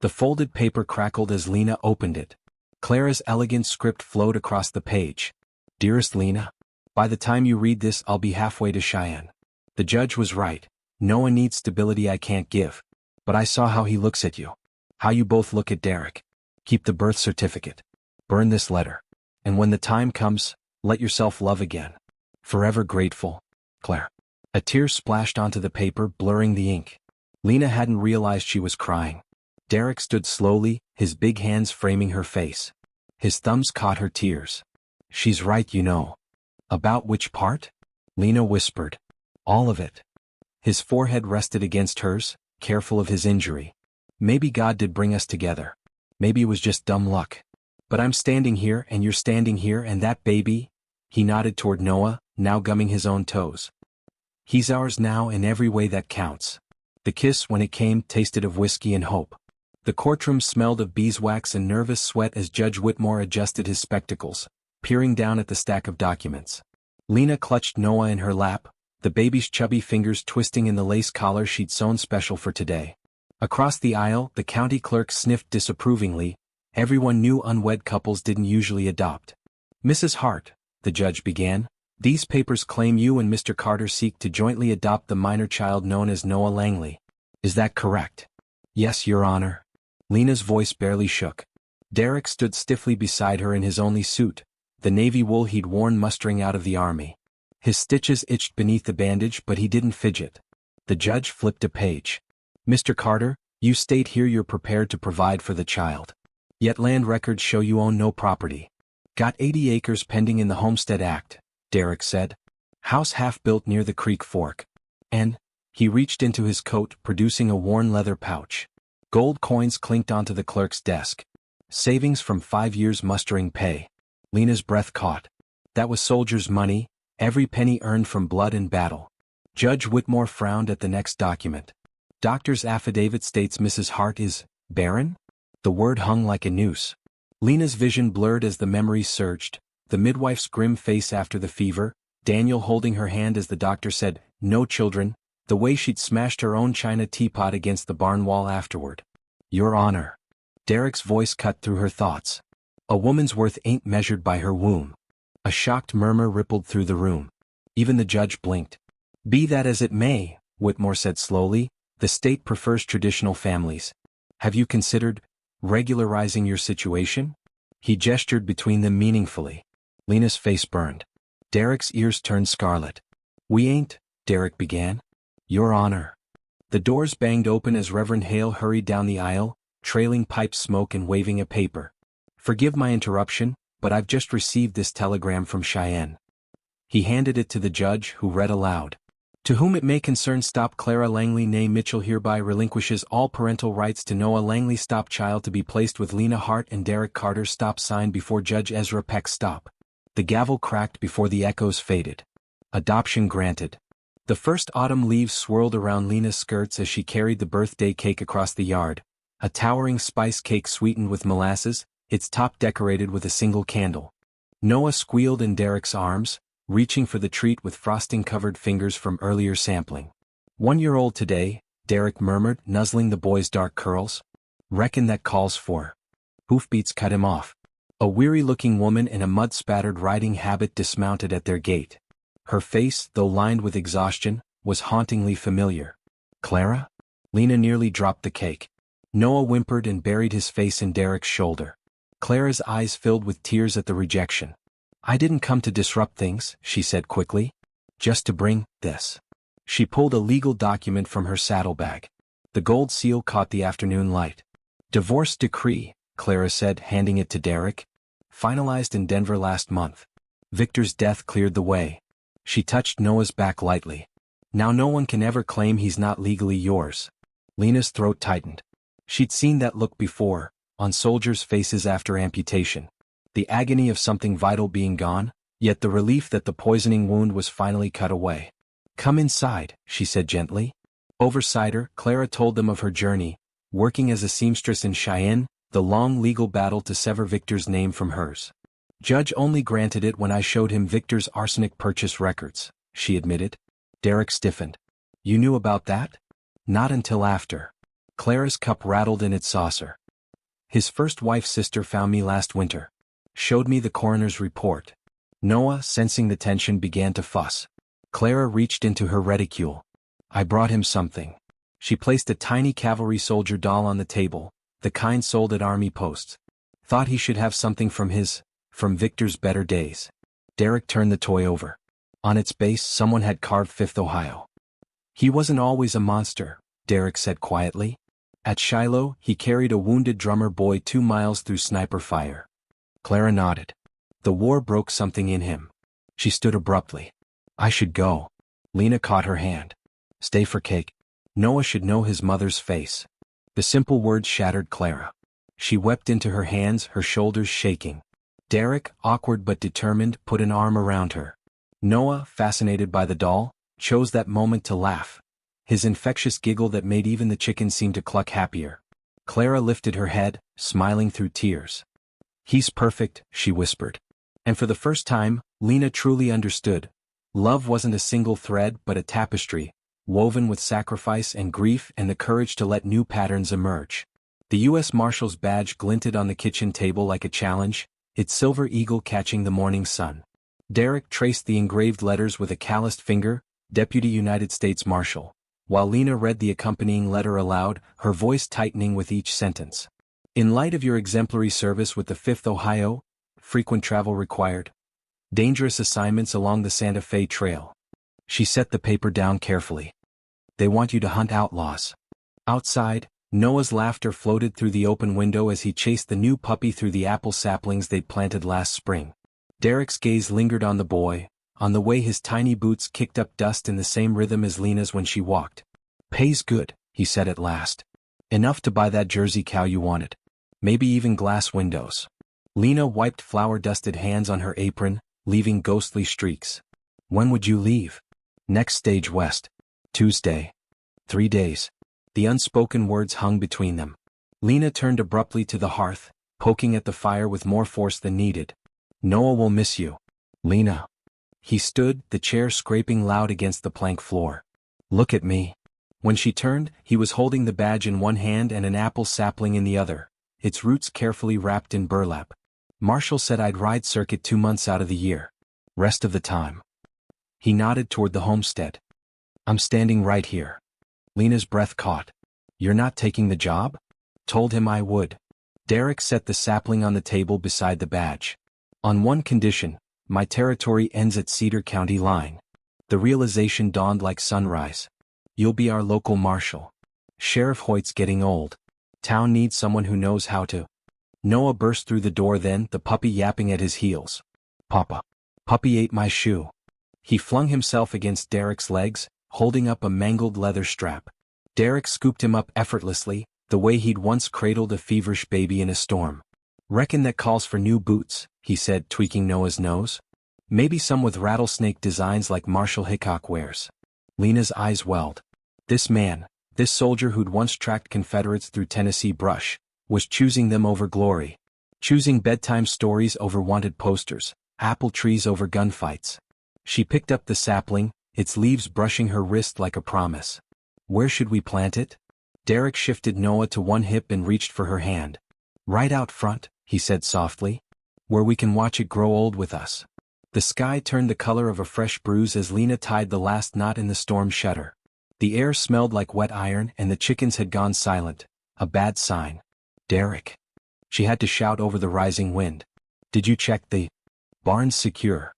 The folded paper crackled as Lena opened it. Clara's elegant script flowed across the page. Dearest Lena, by the time you read this I'll be halfway to Cheyenne. The judge was right. Noah needs stability I can't give. But I saw how he looks at you. How you both look at Derek. Keep the birth certificate. Burn this letter. And when the time comes, let yourself love again. Forever grateful, Claire. A tear splashed onto the paper, blurring the ink. Lena hadn't realized she was crying. Derek stood slowly, his big hands framing her face. His thumbs caught her tears. She's right, you know. About which part? Lena whispered. All of it. His forehead rested against hers, careful of his injury. Maybe God did bring us together. Maybe it was just dumb luck. But I'm standing here and you're standing here and that baby? He nodded toward Noah, now gumming his own toes. He's ours now in every way that counts. The kiss, when it came, tasted of whiskey and hope. The courtroom smelled of beeswax and nervous sweat as Judge Whitmore adjusted his spectacles, peering down at the stack of documents. Lena clutched Noah in her lap, the baby's chubby fingers twisting in the lace collar she'd sewn special for today. Across the aisle, the county clerk sniffed disapprovingly. Everyone knew unwed couples didn't usually adopt. Mrs. Hart, the judge began, these papers claim you and Mr. Carter seek to jointly adopt the minor child known as Noah Langley. Is that correct? Yes, Your Honor. Lena's voice barely shook. Derek stood stiffly beside her in his only suit, the navy wool he'd worn mustering out of the army. His stitches itched beneath the bandage, but he didn't fidget. The judge flipped a page. Mr. Carter, you state here you're prepared to provide for the child. Yet land records show you own no property. Got 80 acres pending in the Homestead Act, Derek said. House half built near the creek fork. And, he reached into his coat, producing a worn leather pouch. Gold coins clinked onto the clerk's desk. Savings from 5 years mustering pay. Lena's breath caught. That was soldiers' money, every penny earned from blood and battle. Judge Whitmore frowned at the next document. Doctor's affidavit states Mrs. Hart is barren? The word hung like a noose. Lena's vision blurred as the memories surged, the midwife's grim face after the fever, Daniel holding her hand as the doctor said, no children, the way she'd smashed her own china teapot against the barn wall afterward. Your Honor. Derek's voice cut through her thoughts. A woman's worth ain't measured by her womb. A shocked murmur rippled through the room. Even the judge blinked. Be that as it may, Whitmore said slowly, the state prefers traditional families. Have you considered regularizing your situation? He gestured between them meaningfully. Lena's face burned. Derek's ears turned scarlet. We ain't, Derek began. Your Honor. The doors banged open as Reverend Hale hurried down the aisle, trailing pipe smoke and waving a paper. Forgive my interruption, but I've just received this telegram from Cheyenne. He handed it to the judge, who read aloud. To whom it may concern, stop Clara Langley née Mitchell hereby relinquishes all parental rights to Noah Langley stop child to be placed with Lena Hart and Derek Carter stop signed before Judge Ezra Peck stop. The gavel cracked before the echoes faded. Adoption granted. The first autumn leaves swirled around Lena's skirts as she carried the birthday cake across the yard, a towering spice cake sweetened with molasses, its top decorated with a single candle. Noah squealed in Derek's arms, reaching for the treat with frosting-covered fingers from earlier sampling. 1-year-old today, Derek murmured, nuzzling the boy's dark curls. Reckon that calls for. Hoofbeats cut him off. A weary-looking woman in a mud-spattered riding habit dismounted at their gate. Her face, though lined with exhaustion, was hauntingly familiar. Clara? Lena nearly dropped the cake. Noah whimpered and buried his face in Derek's shoulder. Clara's eyes filled with tears at the rejection. I didn't come to disrupt things, she said quickly. Just to bring this. She pulled a legal document from her saddlebag. The gold seal caught the afternoon light. Divorce decree, Clara said, handing it to Derek. Finalized in Denver last month. Victor's death cleared the way. She touched Noah's back lightly. Now no one can ever claim he's not legally yours. Lena's throat tightened. She'd seen that look before, on soldiers' faces after amputation. The agony of something vital being gone, yet the relief that the poisoning wound was finally cut away. Come inside, she said gently. Over cider, Clara told them of her journey, working as a seamstress in Cheyenne, the long legal battle to sever Victor's name from hers. Judge only granted it when I showed him Victor's arsenic purchase records, she admitted. Derek stiffened. You knew about that? Not until after. Clara's cup rattled in its saucer. His first wife's sister found me last winter. Showed me the coroner's report. Noah, sensing the tension, began to fuss. Clara reached into her reticule. I brought him something. She placed a tiny cavalry soldier doll on the table, the kind sold at army posts. Thought he should have something from Victor's better days. Derek turned the toy over. On its base, someone had carved 5th Ohio. He wasn't always a monster, Derek said quietly. At Shiloh, he carried a wounded drummer boy 2 miles through sniper fire. Clara nodded. The war broke something in him. She stood abruptly. I should go. Lena caught her hand. Stay for cake. Noah should know his mother's face. The simple words shattered Clara. She wept into her hands, her shoulders shaking. Derek, awkward but determined, put an arm around her. Noah, fascinated by the doll, chose that moment to laugh. His infectious giggle that made even the chickens seem to cluck happier. Clara lifted her head, smiling through tears. He's perfect, she whispered. And for the first time, Lena truly understood. Love wasn't a single thread but a tapestry, woven with sacrifice and grief and the courage to let new patterns emerge. The U.S. Marshal's badge glinted on the kitchen table like a challenge, its silver eagle catching the morning sun. Derek traced the engraved letters with a calloused finger, Deputy United States Marshal, while Lena read the accompanying letter aloud, her voice tightening with each sentence. In light of your exemplary service with the 5th Ohio, frequent travel required. Dangerous assignments along the Santa Fe Trail. She set the paper down carefully. They want you to hunt outlaws. Outside, Noah's laughter floated through the open window as he chased the new puppy through the apple saplings they'd planted last spring. Derek's gaze lingered on the boy, on the way his tiny boots kicked up dust in the same rhythm as Lena's when she walked. Pays good, he said at last. Enough to buy that Jersey cow you wanted. Maybe even glass windows. Lena wiped flour-dusted hands on her apron, leaving ghostly streaks. When would you leave? Next stage west. Tuesday. 3 days. The unspoken words hung between them. Lena turned abruptly to the hearth, poking at the fire with more force than needed. Noah will miss you. Lena. He stood, the chair scraping loud against the plank floor. Look at me. When she turned, he was holding the badge in one hand and an apple sapling in the other, its roots carefully wrapped in burlap. Marshall said I'd ride circuit 2 months out of the year. Rest of the time. He nodded toward the homestead. I'm standing right here. Lena's breath caught. You're not taking the job? Told him I would. Derek set the sapling on the table beside the badge. On one condition, my territory ends at Cedar County line. The realization dawned like sunrise. You'll be our local marshal. Sheriff Hoyt's getting old. Town needs someone who knows how to. Noah burst through the door then, the puppy yapping at his heels. Papa. Puppy ate my shoe. He flung himself against Derek's legs, holding up a mangled leather strap. Derek scooped him up effortlessly, the way he'd once cradled a feverish baby in a storm. Reckon that calls for new boots, he said, tweaking Noah's nose. Maybe some with rattlesnake designs like Marshall Hickok wears. Lena's eyes welled. This man, this soldier who'd once tracked Confederates through Tennessee brush, was choosing them over glory. Choosing bedtime stories over wanted posters, apple trees over gunfights. She picked up the sapling, its leaves brushing her wrist like a promise. Where should we plant it? Derek shifted Noah to one hip and reached for her hand. Right out front, he said softly. Where we can watch it grow old with us. The sky turned the color of a fresh bruise as Lena tied the last knot in the storm shutter. The air smelled like wet iron and the chickens had gone silent, a bad sign. Derek. She had to shout over the rising wind. Did you check the barn's secure?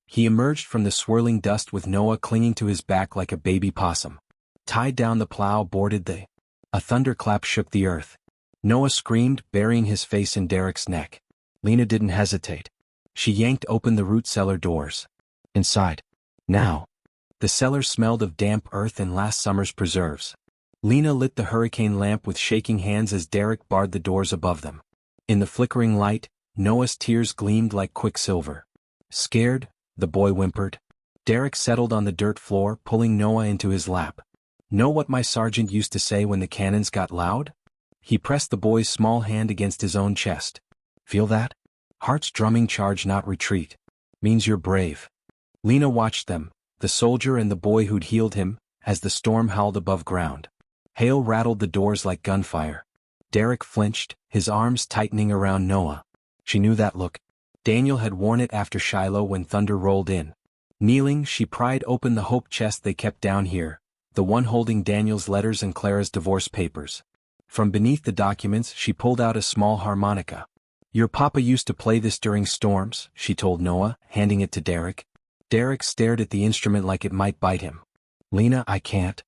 He emerged from the swirling dust with Noah clinging to his back like a baby possum. Tied down the plow boarded the. A thunderclap shook the earth. Noah screamed, burying his face in Derek's neck. Lena didn't hesitate. She yanked open the root cellar doors. Inside. Now. The cellar smelled of damp earth and last summer's preserves. Lena lit the hurricane lamp with shaking hands as Derek barred the doors above them. In the flickering light, Noah's tears gleamed like quicksilver. Scared, the boy whimpered. Derek settled on the dirt floor, pulling Noah into his lap. Know what my sergeant used to say when the cannons got loud? He pressed the boy's small hand against his own chest. Feel that? Heart's drumming charge not retreat. Means you're brave. Lena watched them, the soldier and the boy who'd healed him, as the storm howled above ground. Hail rattled the doors like gunfire. Derek flinched, his arms tightening around Noah. She knew that look. Daniel had worn it after Shiloh when thunder rolled in. Kneeling, she pried open the hope chest they kept down here, the one holding Daniel's letters and Clara's divorce papers. From beneath the documents, she pulled out a small harmonica. Your papa used to play this during storms, she told Noah, handing it to Derek. Derek stared at the instrument like it might bite him. Lena, I can't.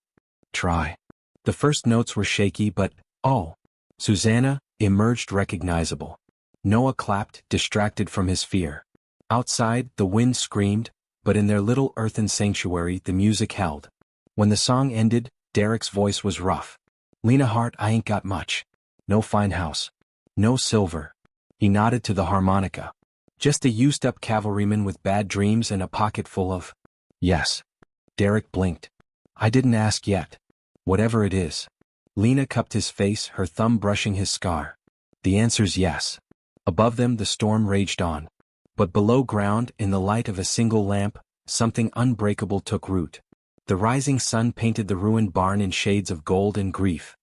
Try. The first notes were shaky but, oh. Susanna emerged recognizable. Noah clapped, distracted from his fear. Outside, the wind screamed, but in their little earthen sanctuary the music held. When the song ended, Derek's voice was rough. "Lena Hart, I ain't got much. No fine house. No silver." He nodded to the harmonica. "Just a used-up cavalryman with bad dreams and a pocket full of—" "Yes." Derek blinked. "I didn't ask yet. Whatever it is." Lena cupped his face, her thumb brushing his scar. "The answer's yes." Above them the storm raged on. But below ground, in the light of a single lamp, something unbreakable took root. The rising sun painted the ruined barn in shades of gold and grief.